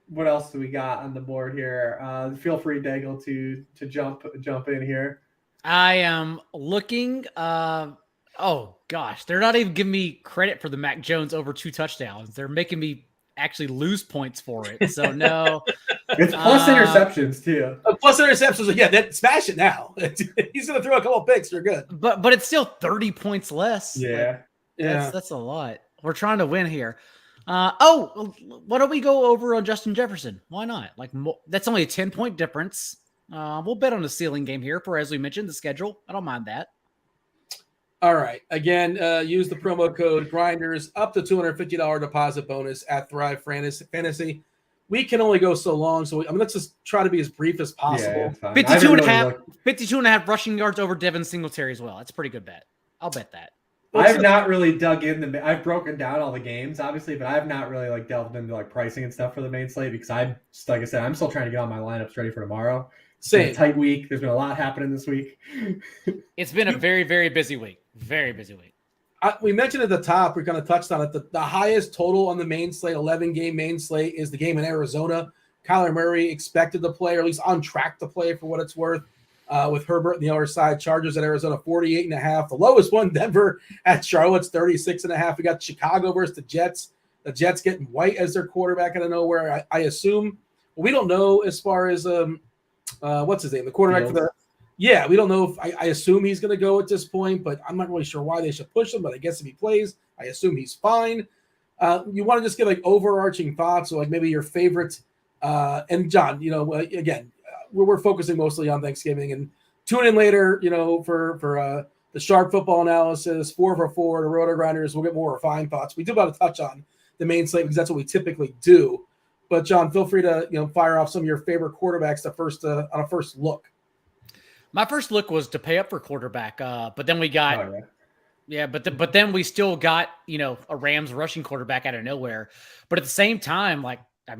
What else do we got on the board here? Feel free, Daigle, to jump in here. I am looking. Oh gosh, they're not even giving me credit for the Mac Jones over 2 touchdowns. They're making me actually lose points for it. So no, It's plus interceptions too. Plus interceptions. Yeah, that smash it now. He's going to throw a couple of picks. You're good. but it's still 30 points less. Yeah, That's a lot. We're trying to win here. Why don't we go over on Justin Jefferson? Why not? Like that's only a 10-point difference. We'll bet on the ceiling game here for, as we mentioned, the schedule. I don't mind that. All right. Again, use the promo code Grinders, up to $250 deposit bonus at Thrive Fantasy. We can only go so long, so let's just try to be as brief as possible. Yeah, 52 and a half rushing yards over Devin Singletary as well. That's a pretty good bet. I'll bet that. I've not really dug in I've broken down all the games, obviously, but I've not really delved into pricing and stuff for the main slate because like I said, I'm still trying to get all my lineups ready for tomorrow. Same. It's been a tight week. There's been a lot happening this week. It's been a very, very busy week. Very busy week. We mentioned at the top, we kind of touched on it. The highest total on the main slate, 11-game main slate, is the game in Arizona. Kyler Murray expected to play, or at least on track to play for what it's worth, with Herbert on the other side. Chargers at Arizona, 48.5. The lowest one, Denver at Charlotte's 36.5. We got Chicago versus the Jets. The Jets getting White as their quarterback out of nowhere. I assume. We don't know as far as what's his name, the quarterback for the. Yeah, we don't know if I assume he's going to go at this point, but I'm not really sure why they should push him. But I guess if he plays, I assume he's fine. You want to just get overarching thoughts, or maybe your favorite. And John, again, we're focusing mostly on Thanksgiving, and tune in later, for the sharp football analysis, 4 for 4, the RotoGrinders. We'll get more refined thoughts. We do about to touch on the main slate because that's what we typically do. But John, feel free to fire off some of your favorite quarterbacks on a first look. My first look was to pay up for quarterback, but then we got, but then we still got, a Rams rushing quarterback out of nowhere. But at the same time,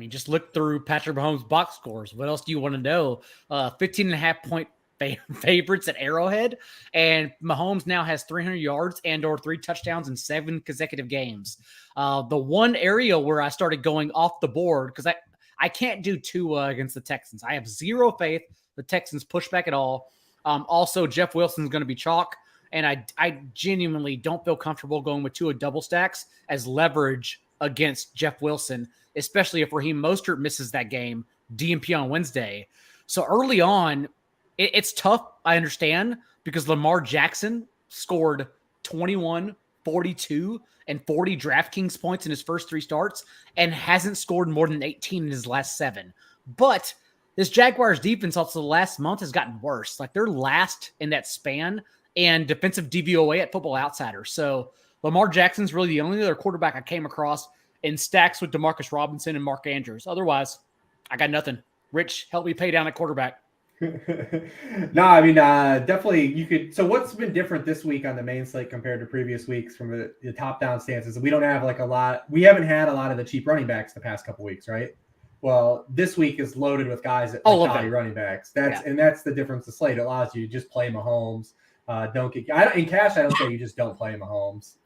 just look through Patrick Mahomes' box scores. What else do you want to know? 15.5-point favorites at Arrowhead, and Mahomes now has 300 yards and/or 3 touchdowns in 7 consecutive games. The one area where I started going off the board, because I can't do Tua against the Texans. I have zero faith the Texans push back at all. Also, Jeff Wilson's going to be chalk, and I genuinely don't feel comfortable going with Tua double stacks as leverage against Jeff Wilson, especially if Raheem Mostert misses that game, DNP on Wednesday. So early on, it's tough, I understand, because Lamar Jackson scored 21, 42, and 40 DraftKings points in his first 3 starts and hasn't scored more than 18 in his last 7. But this Jaguars defense also the last month has gotten worse. They're last in that span and defensive DVOA at Football Outsiders. So Lamar Jackson's really the only other quarterback I came across in stacks with DeMarcus Robinson and Mark Andrews. Otherwise, I got nothing. Rich, help me pay down at quarterback. No, definitely you could. So what's been different this week on the main slate compared to previous weeks from the top-down stances? We don't have we haven't had a lot of the cheap running backs the past couple weeks, right? Well, this week is loaded with guys that are running backs. And that's the difference. The slate allows you to just play Mahomes. In cash. I don't say you just don't play Mahomes,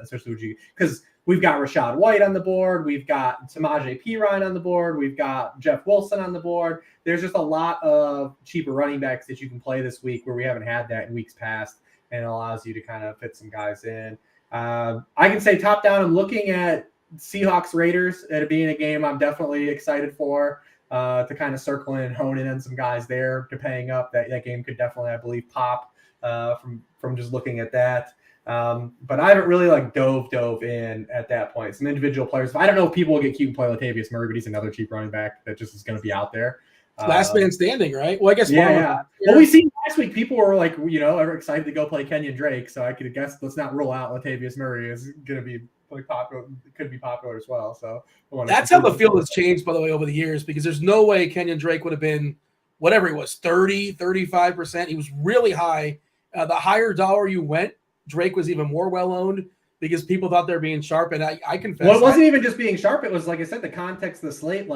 especially because we've got Rashad White on the board, we've got Samaje Perine on the board, we've got Jeff Wilson on the board. There's just a lot of cheaper running backs that you can play this week where we haven't had that in weeks past, and it allows you to kind of fit some guys in. I can say top down, I'm looking at Seahawks Raiders at it being a game I'm definitely excited for, to kind of circle in and hone in on some guys there to paying up. That game could definitely, I believe, pop from just looking at that. But I haven't really dove in at that point. Some individual players. I don't know if people will get cute and play Latavius Murray, but he's another cheap running back that just is going to be out there. Last man standing, right? Well, I guess. Yeah. Well, we seen last week people were are excited to go play Kenyon Drake. So I could guess. Let's not rule out Latavius Murray is going to be popular. Could be popular as well. So that's how the field has changed, by the way, over the years, because there's no way Kenyon Drake would have been whatever he was, 30, 35%. He was really high. The higher dollar you went, Drake was even more well-owned because people thought they're being sharp. And I confess. Well, it wasn't even just being sharp. It was, like I said, the context of the slate.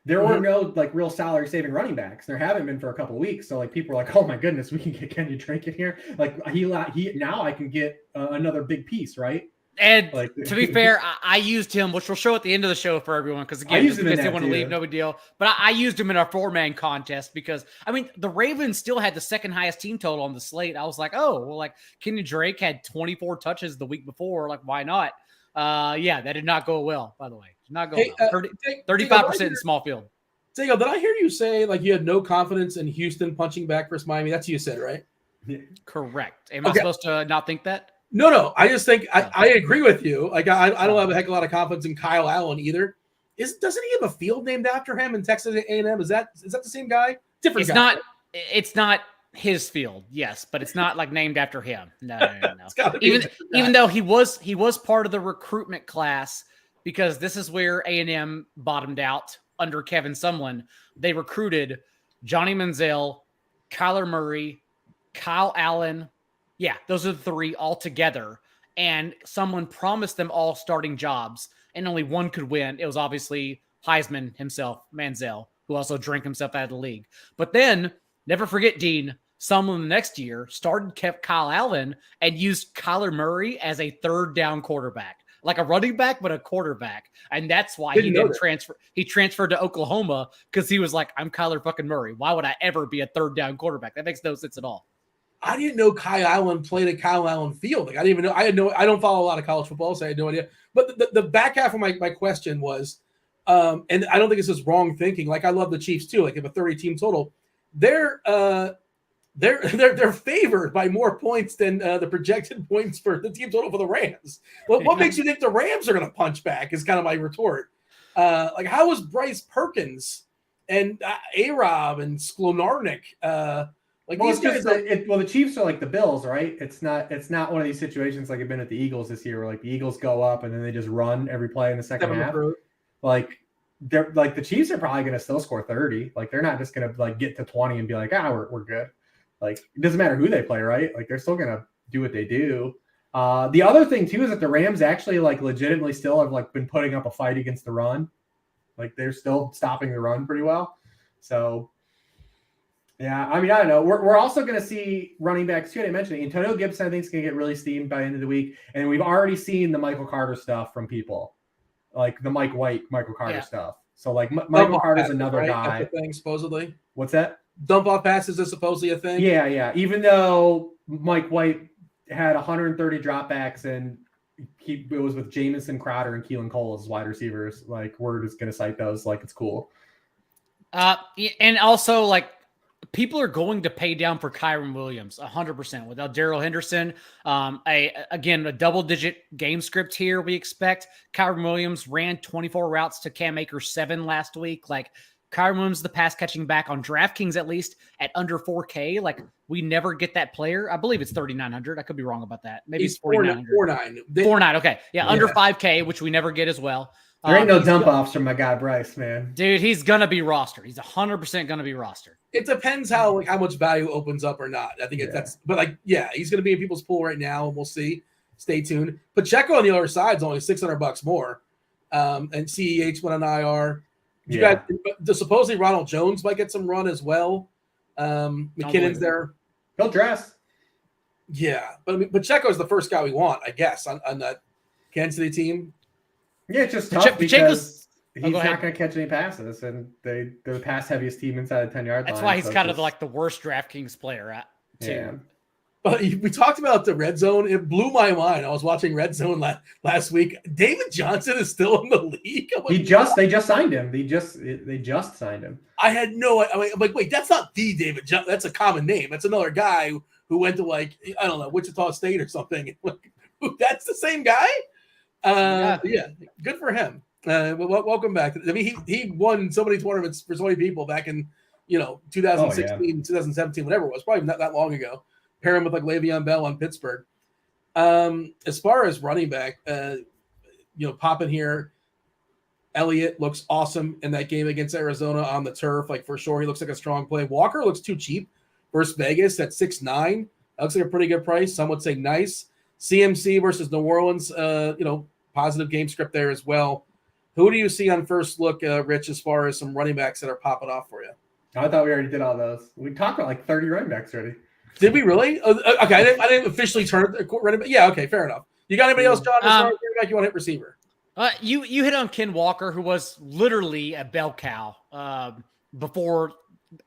There were no real salary-saving running backs. There haven't been for a couple of weeks. So people are like, oh my goodness, we can get Kenyon Drake in here. He now I can get another big piece, right? And Like, to be fair, I used him, which we'll show at the end of the show for everyone, because I again, used just him in because they that want to too. leave, no big deal. But I used him in our 4-man contest because, I mean, the Ravens still had the second highest team total on the slate. I was like, oh, well, like Kenny Drake had 24 touches the week before. Like, why not? Yeah, that did not go well, by the way. Did not go well. 35% in small field. Daigle, did I hear you say like you had no confidence in Houston punching back versus Miami? That's what you said, right? Correct. Am I supposed to not think that? No. I just think I agree with you. Like I don't have a heck of a lot of confidence in Kyle Allen either. Doesn't he have a field named after him in Texas A&M? Is that the same guy? Different guy. It's not his field, yes, but it's not like named after him. No. even though he was part of the recruitment class, because this is where A&M bottomed out under Kevin Sumlin. They recruited Johnny Manziel, Kyler Murray, Kyle Allen. Yeah, those are the three all together. And someone promised them all starting jobs, and only one could win. It was obviously Heisman himself, Manziel, who also drank himself out of the league. But then, never forget, Dean, Sumlin the next year kept Kyle Allen and used Kyler Murray as a third down quarterback, like a running back, but a quarterback. And that's why he didn't transfer. He transferred to Oklahoma because he was like, I'm Kyler fucking Murray. Why would I ever be a third down quarterback? That makes no sense at all. I didn't know Kyle Allen played at Kyle Allen Field. Like I didn't even know. I don't follow a lot of college football, so I had no idea. But the back half of my question was, and I don't think this is wrong thinking. Like I love the Chiefs too. Like if a 30 team total, they're favored by more points than the projected points for the team total for the Rams. Well, what makes you think the Rams are going to punch back? Is kind of my retort. Like how was Bryce Perkins and A-Rob and Sklonarnik? The Chiefs are like the Bills, right? It's not one of these situations like it's been at the Eagles this year, where like the Eagles go up and then they just run every play in the second half. Like they're like the Chiefs are probably going to still score 30. Like they're not just going to like get to 20 and be like, we're good. Like it doesn't matter who they play, right? Like they're still going to do what they do. The other thing too is that the Rams actually like legitimately still have like been putting up a fight against the run. Like they're still stopping the run pretty well. So. Yeah, I mean, I don't know. We're also going to see running backs, too. I mentioned Antonio Gibson, I think, is going to get really steamed by the end of the week. And we've already seen the Michael Carter stuff from people, like the Mike White, Michael Carter stuff. So, like, Michael Carter's another guy. That's a thing, supposedly. What's that? Dump off passes is supposedly a thing? Yeah. Even though Mike White had 130 dropbacks and it was with Jamison Crowder and Keelan Cole as wide receivers, like, we're just going to cite those like it's cool. And also, like, people are going to pay down for Kyren Williams 100% without Darrell Henderson. Again, a double-digit game script here we expect. Kyren Williams ran 24 routes to Cam Akers 7 last week. Like, Kyren Williams, the pass catching back on DraftKings, at least at under 4K. Like, we never get that player. I believe it's 3,900. I could be wrong about that. Maybe it's 4,900. 4,900. Okay. Yeah, under 5K, which we never get as well. There ain't no dump offs from my guy Bryce, man. Dude, he's gonna be rostered. He's 100% gonna be rostered. It depends how much value opens up or not. I think he's gonna be in people's pool right now, and we'll see. Stay tuned. Pacheco on the other side is only $600 more, and CEH went on IR. Supposedly Ronald Jones might get some run as well. McKinnon's there. He'll dress. Yeah, but I mean, Pacheco is the first guy we want, I guess, on that Kansas City team. Yeah, it's just tough because he's not going to catch any passes, and they're the pass heaviest team inside the 10-yard line. That's why he's kind of like the worst DraftKings player too. Yeah. But we talked about the red zone. It blew my mind. I was watching red zone last week. David Johnson is still in the league. Like, they just signed him. They just signed him. I had no. I'm like, wait, that's not the David Johnson. That's a common name. That's another guy who went to like I don't know Wichita State or something. That's the same guy. Yeah, good for him. Welcome back. I mean, he won so many tournaments for so many people back in 2016, 2017, whatever it was. Probably not that long ago. Pair him with like Le'Veon Bell on Pittsburgh. As far as running back, popping here, Elliott looks awesome in that game against Arizona on the turf. Like for sure, he looks like a strong play. Walker looks too cheap versus Vegas at 6'9". That looks like a pretty good price. Some would say nice. CMC versus New Orleans, positive game script there as well. Who do you see on first look, Rich, as far as some running backs that are popping off for you? I thought we already did all those. We talked about like 30 running backs already. Did we really? Okay, I didn't officially turn it running back. Yeah, okay, fair enough. You got anybody else, John? As far as quarterback, you want to hit receiver? You hit on Ken Walker, who was literally a bell cow before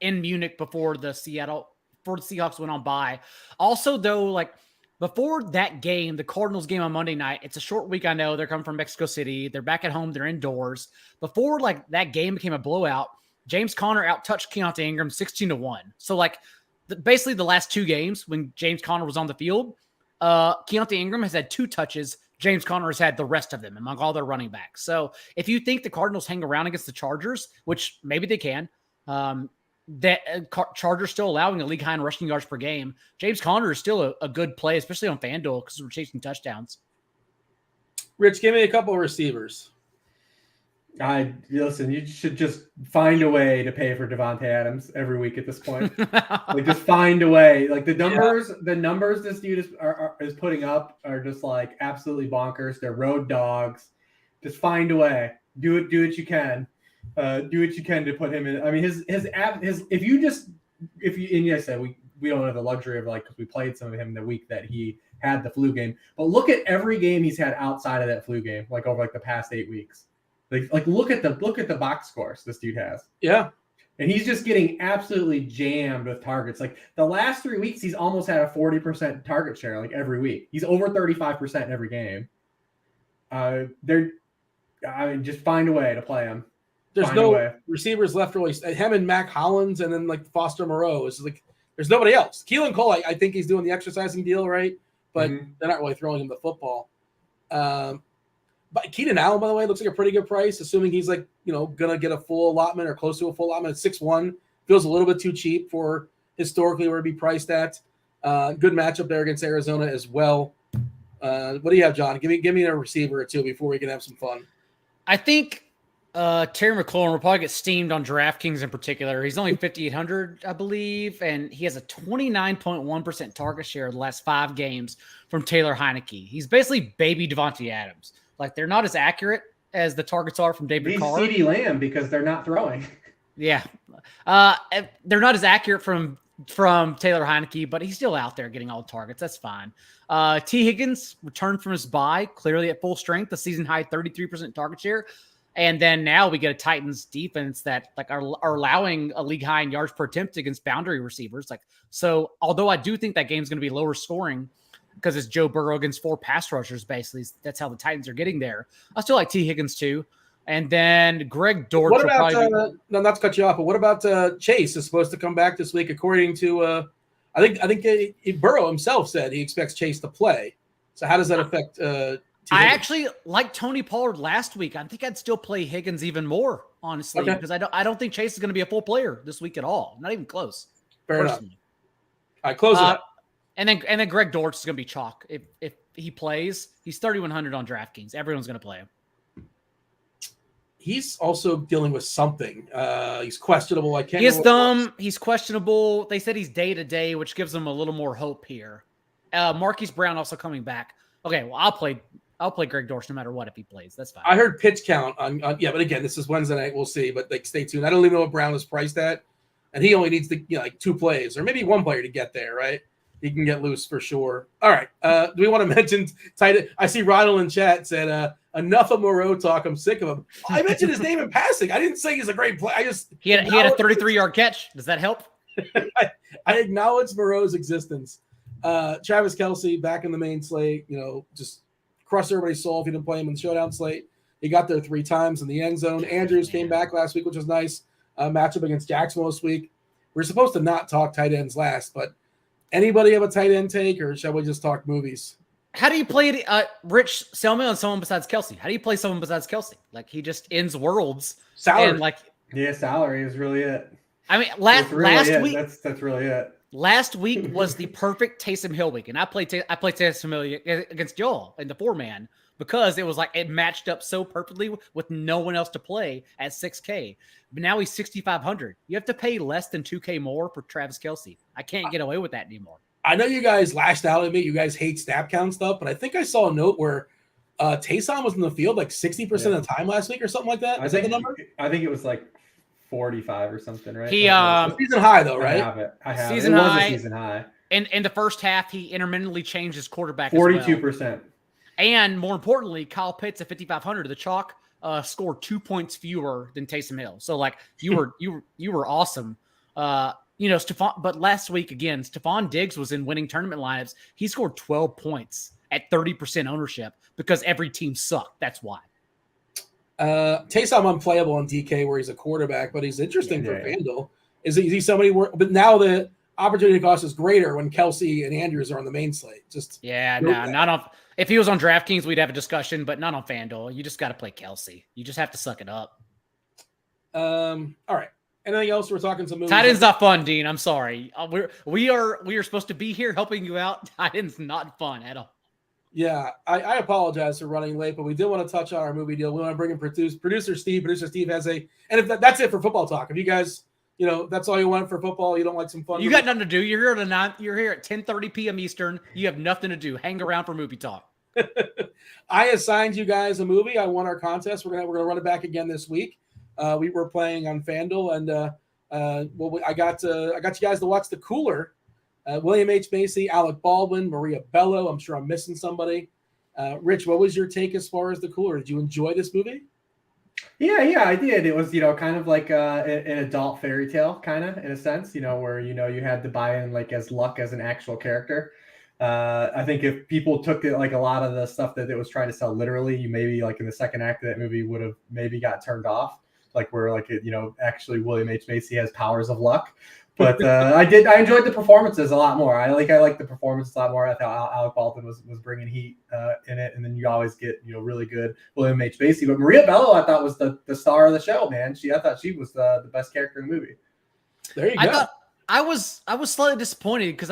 in Munich before the Seahawks went on bye. Also, though, like before that game, the Cardinals game on Monday night, it's a short week. I know they're coming from Mexico City. They're back at home. They're indoors. Before like that game became a blowout, James Conner out-touched Keontae Ingram 16-1. So like basically the last two games when James Conner was on the field, Keontae Ingram has had 2 touches. James Conner has had the rest of them among all their running backs. So if you think the Cardinals hang around against the Chargers, which maybe they can, Chargers still allowing a league high in rushing yards per game. James Conner is still a good play, especially on FanDuel because we're chasing touchdowns. Rich, give me a couple of receivers. Listen, you should just find a way to pay for Devontae Adams every week at this point. Like, just find a way. Like the numbers this dude is putting up are just like absolutely bonkers. They're road dogs. Just find a way. Do what you can. Do what you can to put him in. I mean, if you I said we don't have the luxury of like, because we played some of him the week that he had the flu game, but look at every game he's had outside of that flu game, like over like the past 8 weeks. Like look at the box scores this dude has. Yeah. And he's just getting absolutely jammed with targets. Like the last 3 weeks, he's almost had a 40% target share, like every week. He's over 35% every game. Just find a way to play him. There's no receivers left really. Him and Mac Hollins, and then like Foster Moreau is like there's nobody else. Keelan Cole, I think he's doing the exercising deal, right? But they're not really throwing him the football. But Keenan Allen, by the way, looks like a pretty good price, assuming he's like, gonna get a full allotment or close to a full allotment at 6'1". Feels a little bit too cheap for historically where it'd be priced at. Good matchup there against Arizona as well. What do you have, John? Give me a receiver or two before we can have some fun. I think Terry McLaurin will probably get steamed on DraftKings in particular. He's only 5,800, I believe, and he has a 29.1% target share the last 5 games from Taylor Heineke. He's basically baby Devontae Adams. Like, they're not as accurate as the targets are from David Carr. CeeDee Lamb because they're not throwing. Yeah. They're not as accurate from Taylor Heineke, but he's still out there getting all the targets. That's fine. T. Higgins returned from his bye, clearly at full strength, the season high 33% target share. And then now we get a Titans defense that like are allowing a league high in yards per attempt against boundary receivers. So although I do think that game's going to be lower scoring because it's Joe Burrow against 4 pass rushers, basically that's how the Titans are getting there. I still like T. Higgins too. And then Greg Dortch. What about no, not to cut you off, but what about Chase is supposed to come back this week? According to I think Burrow himself said he expects Chase to play. So how does that affect? I actually like Tony Pollard last week. I think I'd still play Higgins even more, honestly, because I don't think Chase is going to be a full player this week at all. Not even close. Fair enough. All right, close it up. And then Greg Dortch is going to be chalk if he plays. He's 3,100 on DraftKings. Everyone's going to play him. He's also dealing with something. He's questionable. He's questionable. They said he's day to day, which gives him a little more hope here. Marquise Brown also coming back. Okay, well I'll play Greg Dortch no matter what if he plays. That's fine. I heard pitch count on but again, this is Wednesday night. We'll see, but stay tuned. I don't even know what Brown is priced at, and he only needs to like 2 plays or maybe 1 player to get there, right? He can get loose for sure. All right. Do we want to mention tight end? I see Ronald in chat said enough of Moreau talk. I'm sick of him. I mentioned his name in passing. I didn't say he's a great player. He had a 33-yard catch. Does that help? I acknowledge Moreau's existence. Travis Kelce back in the main slate, just crushed everybody's soul if you didn't play him in the showdown slate. He got there 3 times in the end zone. Andrews came back last week, which was nice. Matchup against Jacksonville this week. We're supposed to not talk tight ends last, but anybody have a tight end take, or shall we just talk movies? How do you play it? Rich, sell me on someone besides Kelce. How do you play someone besides Kelce? Like, he just ends worlds. Salary. And salary is really it. I mean, last week. That's really it. Last week was the perfect Taysom Hill week, and I played Taysom Hill against y'all in the 4-man because it was like it matched up so perfectly with no one else to play at 6K. But now he's 6,500. You have to pay less than 2K more for Travis Kelce. I can't get away with that anymore. I know you guys lashed out at me. You guys hate snap count stuff, but I think I saw a note where Taysom was in the field like 60% of the time last week or something like that. I think the number? I think it was like 45 or something, right? He season high though, right? I have it. Season it high. was a season high. In the first half, he intermittently changed his quarterback. 42%. And more importantly, Kyle Pitts at 5,500. The chalk scored 2 points fewer than Taysom Hill. So like you were awesome. Stephon, but last week again, Stephon Diggs was in winning tournament lineups. He scored 12 points at 30% ownership because every team sucked. That's why. Taysom unplayable on DK where he's a quarterback, but he's interesting for Fanduel. Is he somebody but now the opportunity cost is greater when Kelsey and Andrews are on the main slate. Not on. If he was on DraftKings, we'd have a discussion, but not on FanDuel. You just got to play Kelsey. You just have to suck it up. All right. Anything else? We're talking some movies. Tight end's not fun, Dean. I'm sorry. We are supposed to be here helping you out. Tight end's not fun at all. Yeah, I apologize for running late, but we did want to touch on our movie deal. We want to bring in producer Steve. Producer Steve has and if that's it for football talk. If you guys, that's all you want for football, you don't like some fun. You got nothing to do. You're here at You're here at 10:30 p.m. Eastern. You have nothing to do. Hang around for movie talk. I assigned you guys a movie. I won our contest. We're gonna run it back again this week. We were playing on FanDuel, and I got you guys to watch The Cooler. William H. Macy, Alec Baldwin, Maria Bello. I'm sure I'm missing somebody. Rich, what was your take as far as The Cooler? Did you enjoy this movie? Yeah, I did. It was, kind of like an adult fairy tale, kind of in a sense, where, you had to buy in like as luck as an actual character. I think if people took it like a lot of the stuff that it was trying to sell literally, you maybe like in the second act of that movie would have maybe got turned off, like where like, actually William H. Macy has powers of luck. But I enjoyed the performances a lot more. I like the performances a lot more. I thought Alec Baldwin was bringing heat in it, and then you always get really good William H. Macy. But Maria Bello, I thought was the star of the show, man. I thought she was the best character in the movie. There you go. I was slightly disappointed because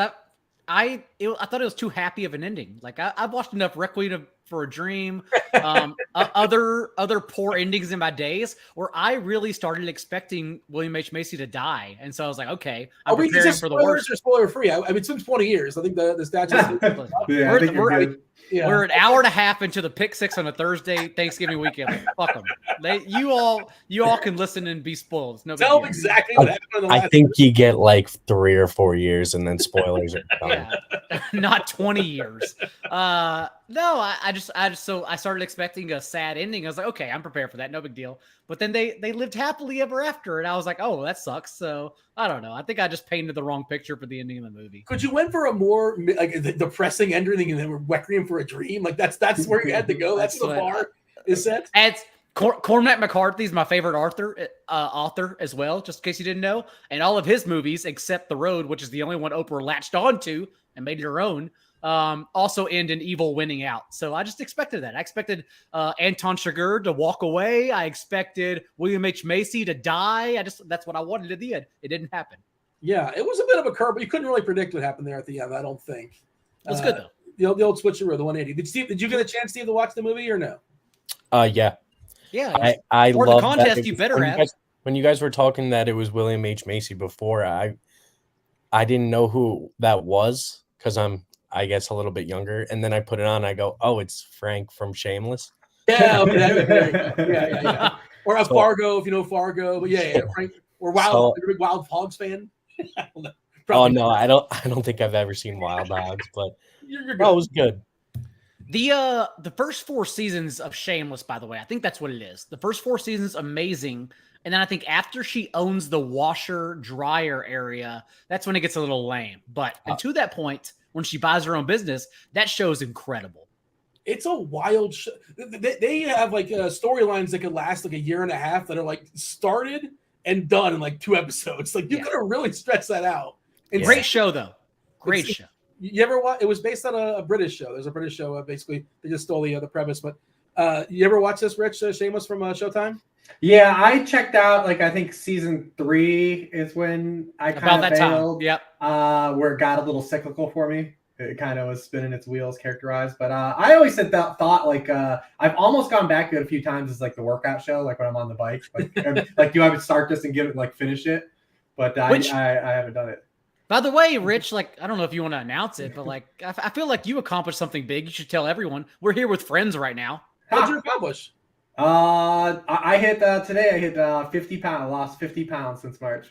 I thought it was too happy of an ending. Like I've watched enough Requiem for a Dream, other poor endings in my days where I really started expecting William H. Macy to die, and so I was like, okay, I'm preparing for the worst. Or spoiler free? I mean, it's been 20 years. I think the statute. We're an hour and a half into the pick six on a Thursday Thanksgiving weekend. Fuck them. You all can listen and be spoiled. No Tell them exactly what happened. I think you get like 3 or 4 years, and then spoilers are done. Yeah, not 20 years. No, I started expecting a sad ending. I was like, okay, I'm prepared for that. No big deal. But then they lived happily ever after. And I was like, oh, that sucks. So I don't know. I think I just painted the wrong picture for the ending of the movie. Could you went for a more like depressing ending and then Requiem for a Dream? Like that's where you had to go. That's the bar is set. It's Cormac McCarthy's my favorite author as well, just in case you didn't know. And all of his movies, except The Road, which is the only one Oprah latched onto and made it her own, also end in evil winning out. So I just expected that. I expected Anton Chigurh to walk away. I expected William H. Macy to die. That's what I wanted at the end. It didn't happen. Yeah, it was a bit of a curve, but you couldn't really predict what happened there at the end, I don't think. It was good, though. The old switcheroo, the 180. Did you get a chance, Steve, to watch the movie or no? Yeah. Yeah. I for love the contest, you better have. When you guys were talking that it was William H. Macy before, I didn't know who that was because I'm, I guess, a little bit younger. And then I put it on. I go, oh, it's Frank from Shameless. Yeah. Yeah. Or Fargo, if you know Fargo. But yeah. Frank. Or Wild. You're a big Wild Hogs fan. Oh no, I don't think I've ever seen Wild Hogs, but it was good. The first 4 seasons of Shameless, by the way, I think that's what it is. The first 4 seasons, amazing. And then I think after she owns the washer dryer area, that's when it gets a little lame. But to that point, when she buys her own business, that show is incredible. It's a wild show. They have like storylines that could last like a year and a half that are like started and done in like 2 episodes. Like you could have really stretched that out. Great show though. Great show. You ever watch? It was based on a British show. There's a British show. Basically, they just stole the premise. But you ever watch this, Rich? Shameless from Showtime? Yeah, I checked out. Like I think season 3 is when I kind of failed. Yep. Where it got a little cyclical for me. It kind of was spinning its wheels, characterized. But I always thought like I've almost gone back to it a few times as like the workout show, like when I'm on the bike. Like do I would start this and give it like finish it? But I haven't done it. By the way, Rich, like, I don't know if you want to announce it, but like, I feel like you accomplished something big. You should tell everyone. We're here with friends right now. What did you accomplish? I hit today. I hit 50 pounds. I lost 50 pounds since March.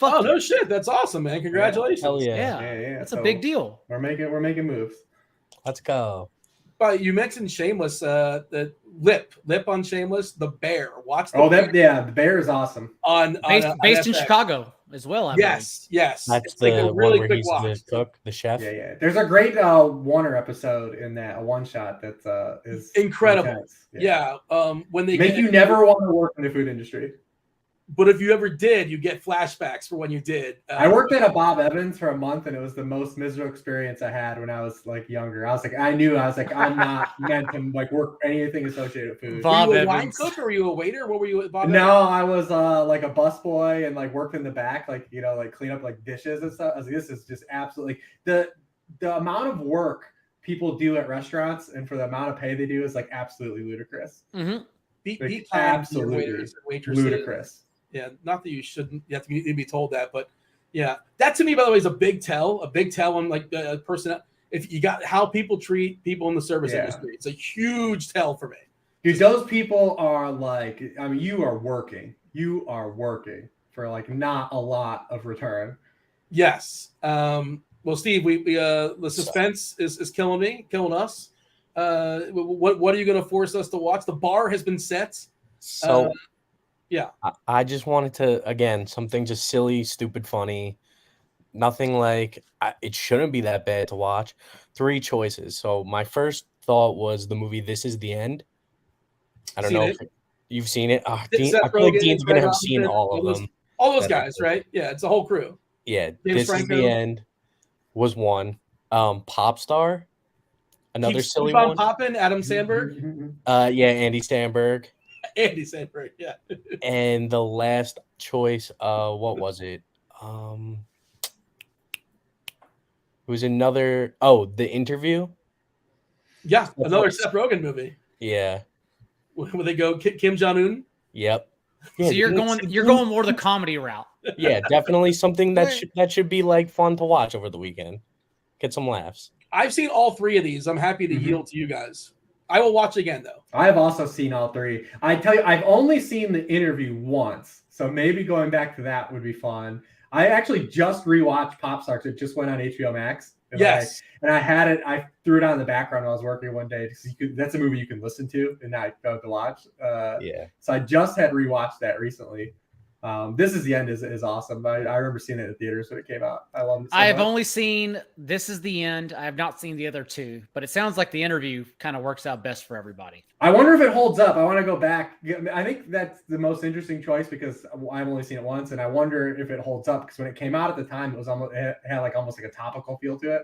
Oh no shit! That's awesome, man. Congratulations. Hell yeah. That's a big deal. We're making moves. Let's go. But you mentioned Shameless, the lip on Shameless, the bear. Watch the the bear is awesome. Based in Chicago as well, I believe. Yes. That's it's like the a really one where quick he's watch. the cook, the chef. Yeah. There's a great Warner episode in that, a one shot that's is Incredible. intense. Yeah. When they make you never want to work in the food industry. But if you ever did, you get flashbacks for when you did. I worked at a Bob Evans for a month, and it was the most miserable experience I had when I was like younger. I was like, I'm not meant to like work anything associated with food. Bob were you a Evans. wine cook or were you a waiter? What were you at Bob No, Evans? I was like a busboy and like worked in the back, like like clean up like dishes and stuff. I was like, this is just absolutely the amount of work people do at restaurants and for the amount of pay they do is like absolutely ludicrous. Mm-hmm. Be kind to your waiters and waitresses. Ludicrous. Yeah, not that you shouldn't. You have to be told that, but yeah, that to me, by the way, is a big tell. A big tell on like a person. If you got how people treat people in the service industry, it's a huge tell for me. Dude, those people are like, I mean, you are working for like not a lot of return. Yes. Well, Steve, we the suspense is killing us. What are you going to force us to watch? The bar has been set. So. Yeah. I just wanted to, again, something just silly, stupid, funny. Nothing like, it shouldn't be that bad to watch. 3 choices. So my first thought was the movie This Is the End. I don't know if you've seen it. I feel like Dean's going to have seen all of them. All those guys, right? Yeah, it's a whole crew. Yeah, This Is the End was one. Pop Star, another silly one. Poppin', Adam Sandberg. Yeah, Andy Samberg. Andy Sandberg, yeah. And the last choice, what was it? It was another. Oh, The Interview. Yeah, another Seth Rogen movie. Yeah. Where they go Kim Jong-un. Yep. Yeah, so you're going more the comedy route. Yeah, definitely something that should be like fun to watch over the weekend. Get some laughs. I've seen all 3 of these. I'm happy to yield to you guys. I will watch again though. I have also seen all 3. I tell you, I've only seen The Interview once, so maybe going back to that would be fun. I actually just rewatched Pop Stars. It just went on HBO Max. Yes. I had it. I threw it on in the background while I was working one day. That's a movie you can listen to and not go to watch. Yeah. So I just had rewatched that recently. This Is the End is awesome. I remember seeing it at theaters when it came out. I love it. I have only seen This Is the End. I have not seen the other 2, but it sounds like The Interview kind of works out best for everybody. I wonder if it holds up. I want to go back. I think that's the most interesting choice because I've only seen it once, and I wonder if it holds up because when it came out at the time, it had like almost like a topical feel to it.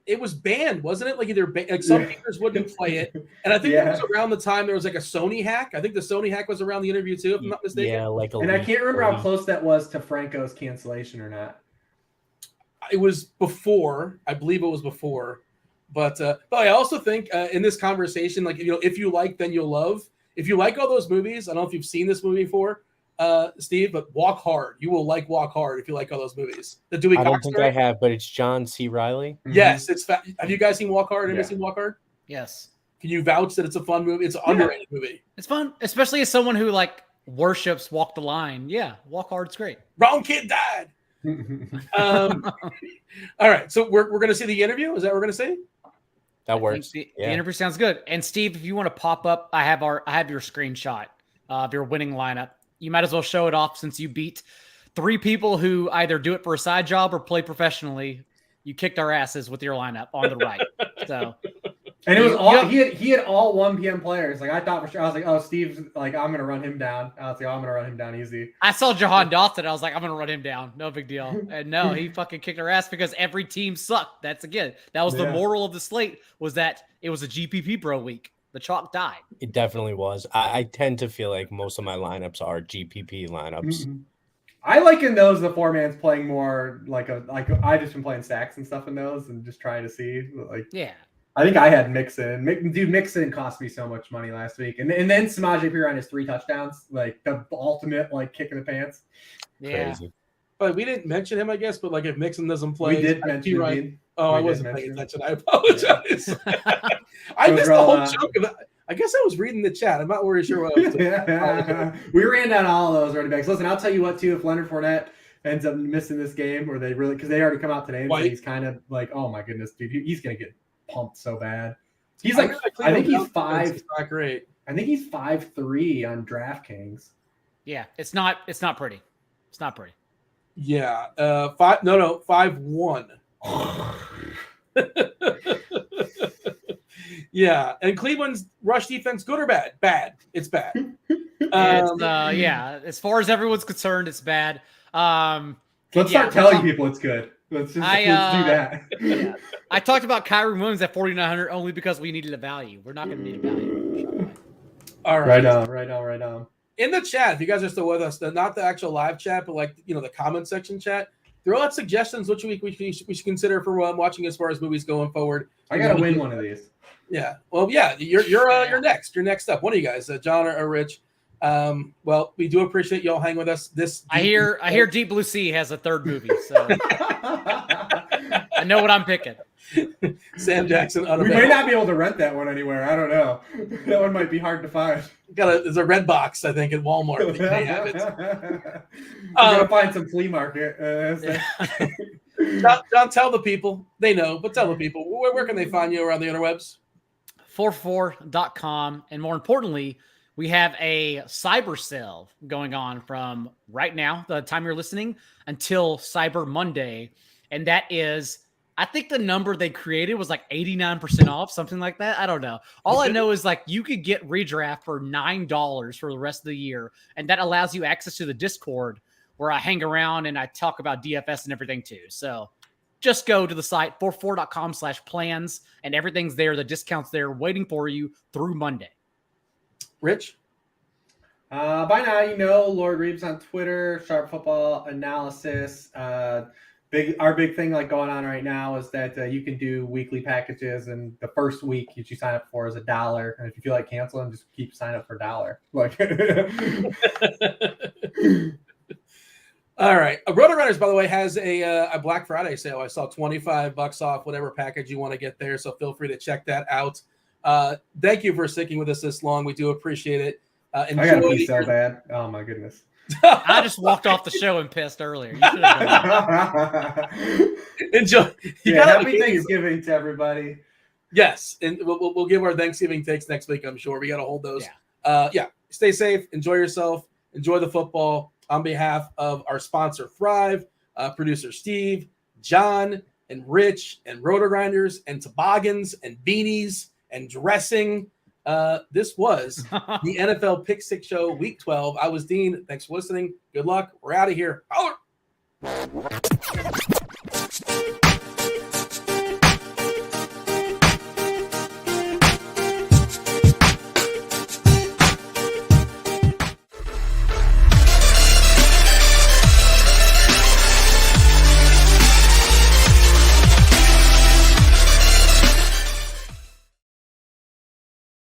It was banned, wasn't it? Like some theaters wouldn't play it, and I think it was around the time there was like a Sony hack. I think the Sony hack was around The Interview too, if I'm not mistaken. Yeah, like and I can't remember how close that was to Franco's cancellation or not. It was before, I believe it was before, but I also think in this conversation, like if you like, then you'll love. If you like all those movies, I don't know if you've seen this movie before, Steve, but Walk Hard. You will like Walk Hard if you like all those movies. The Dewey Cox. I don't think I have, but it's John C. Reilly. Yes, it's. Have you guys seen Walk Hard? Have you seen Walk Hard? Yes. Can you vouch that it's a fun movie? It's an underrated movie. It's fun, especially as someone who like worships Walk the Line. Yeah, Walk Hard's great. Wrong kid died. All right, so we're going to see The Interview. Is that what we're going to see? That works. The interview sounds good. And Steve, if you want to pop up, I have your screenshot of your winning lineup. You might as well show it off since you beat 3 people who either do it for a side job or play professionally. You kicked our asses with your lineup on the right. So, and it was all he had all 1 p.m. players. Like I thought for sure. I was like, oh, Steve's like, I'm gonna run him down. I was like, oh, I'm gonna run him down easy. I saw Jahan Dawson. I was like, I'm gonna run him down. No big deal. And no, he fucking kicked our ass because every team sucked. That was the moral of the slate, was that it was a GPP bro week. The chalk died. It definitely was. I tend to feel like most of my lineups are GPP lineups. Mm-hmm. I like in those the 4-man's playing more like I just been playing stacks and stuff in those and just trying to see I think I had Mixon. Mixon cost me so much money last week, and then Samaje Perine has 3 touchdowns, like the ultimate like kick in the pants. Yeah. Crazy. But we didn't mention him, I guess. But like if Mixon doesn't play, we did mention him. Oh, I wasn't paying attention. I apologize. I missed the whole chunk of that. I guess I was reading the chat. I'm not really sure what I was doing. We ran down all of those running backs. Listen, I'll tell you what, too, if Leonard Fournette ends up missing this game, or because they already come out today, and he's kind of like, oh my goodness, dude, he's going to get pumped so bad. He's like, I think he's It's 5. not great. I think he's 5'3" on DraftKings. Yeah, it's not pretty. It's not pretty. Yeah. 5'1". Yeah. And Cleveland's rush defense, good or bad? Bad. It's bad. Yeah, as far as everyone's concerned, it's bad. Let's start telling people it's good. Let's do that. Yeah. I talked about Kyrie Williams at 4,900 only because we needed a value. We're not going to need a value. All right. Right on. In the chat, if you guys are still with us, not the actual live chat, but like, the comment section chat, throw out suggestions which week we should consider for watching as far as movies going forward. I got to win one of these. Yeah. Well, yeah, you're next. You're next up. One of you guys, John or Rich. Well, we do appreciate y'all hanging with us. I hear Deep Blue Sea has a third movie, so I know what I'm picking. Sam Jackson. We may not be able to rent that one anywhere. I don't know. That one might be hard to find. There's a red box, I think, at Walmart. They may have it. Gotta find some flea market. John, tell the people. They know, but tell the people. Where can they find you around the interwebs? 44.com. And more importantly, we have a cyber sale going on from right now, the time you're listening, until Cyber Monday. And that is, I think the number they created was like 89% off, something like that. I don't know. All I know is like you could get redraft for $9 for the rest of the year. And that allows you access to the Discord where I hang around and I talk about DFS and everything too. So just go to the site 44.com/plans and everything's there. The discount's there waiting for you through Monday. Rich? By now, you know Lord Reeves on Twitter, Sharp Football Analysis. Our big thing like going on right now is that you can do weekly packages, and the first week that you sign up for is $1. And if you feel like canceling, just keep signing up for $1. Like, all right. RotoGrinders, by the way, has a Black Friday sale. I saw $25 off whatever package you want to get there, so feel free to check that out. Thank you for sticking with us this long. We do appreciate it. I got to be so bad. Oh my goodness. I just walked off the show and pissed earlier. You should have done that. Enjoy. Happy Thanksgiving to everybody. Yes, and we'll give our Thanksgiving takes next week, I'm sure. We got to hold those. Yeah. Stay safe. Enjoy yourself. Enjoy the football. On behalf of our sponsor, Thrive, producer Steve, John, and Rich, and RotoGrinders, and toboggans, and beanies, and dressing, this was the NFL Pick 6 Show, Week 12. I was Dean. Thanks for listening. Good luck. We're out of here. Holler.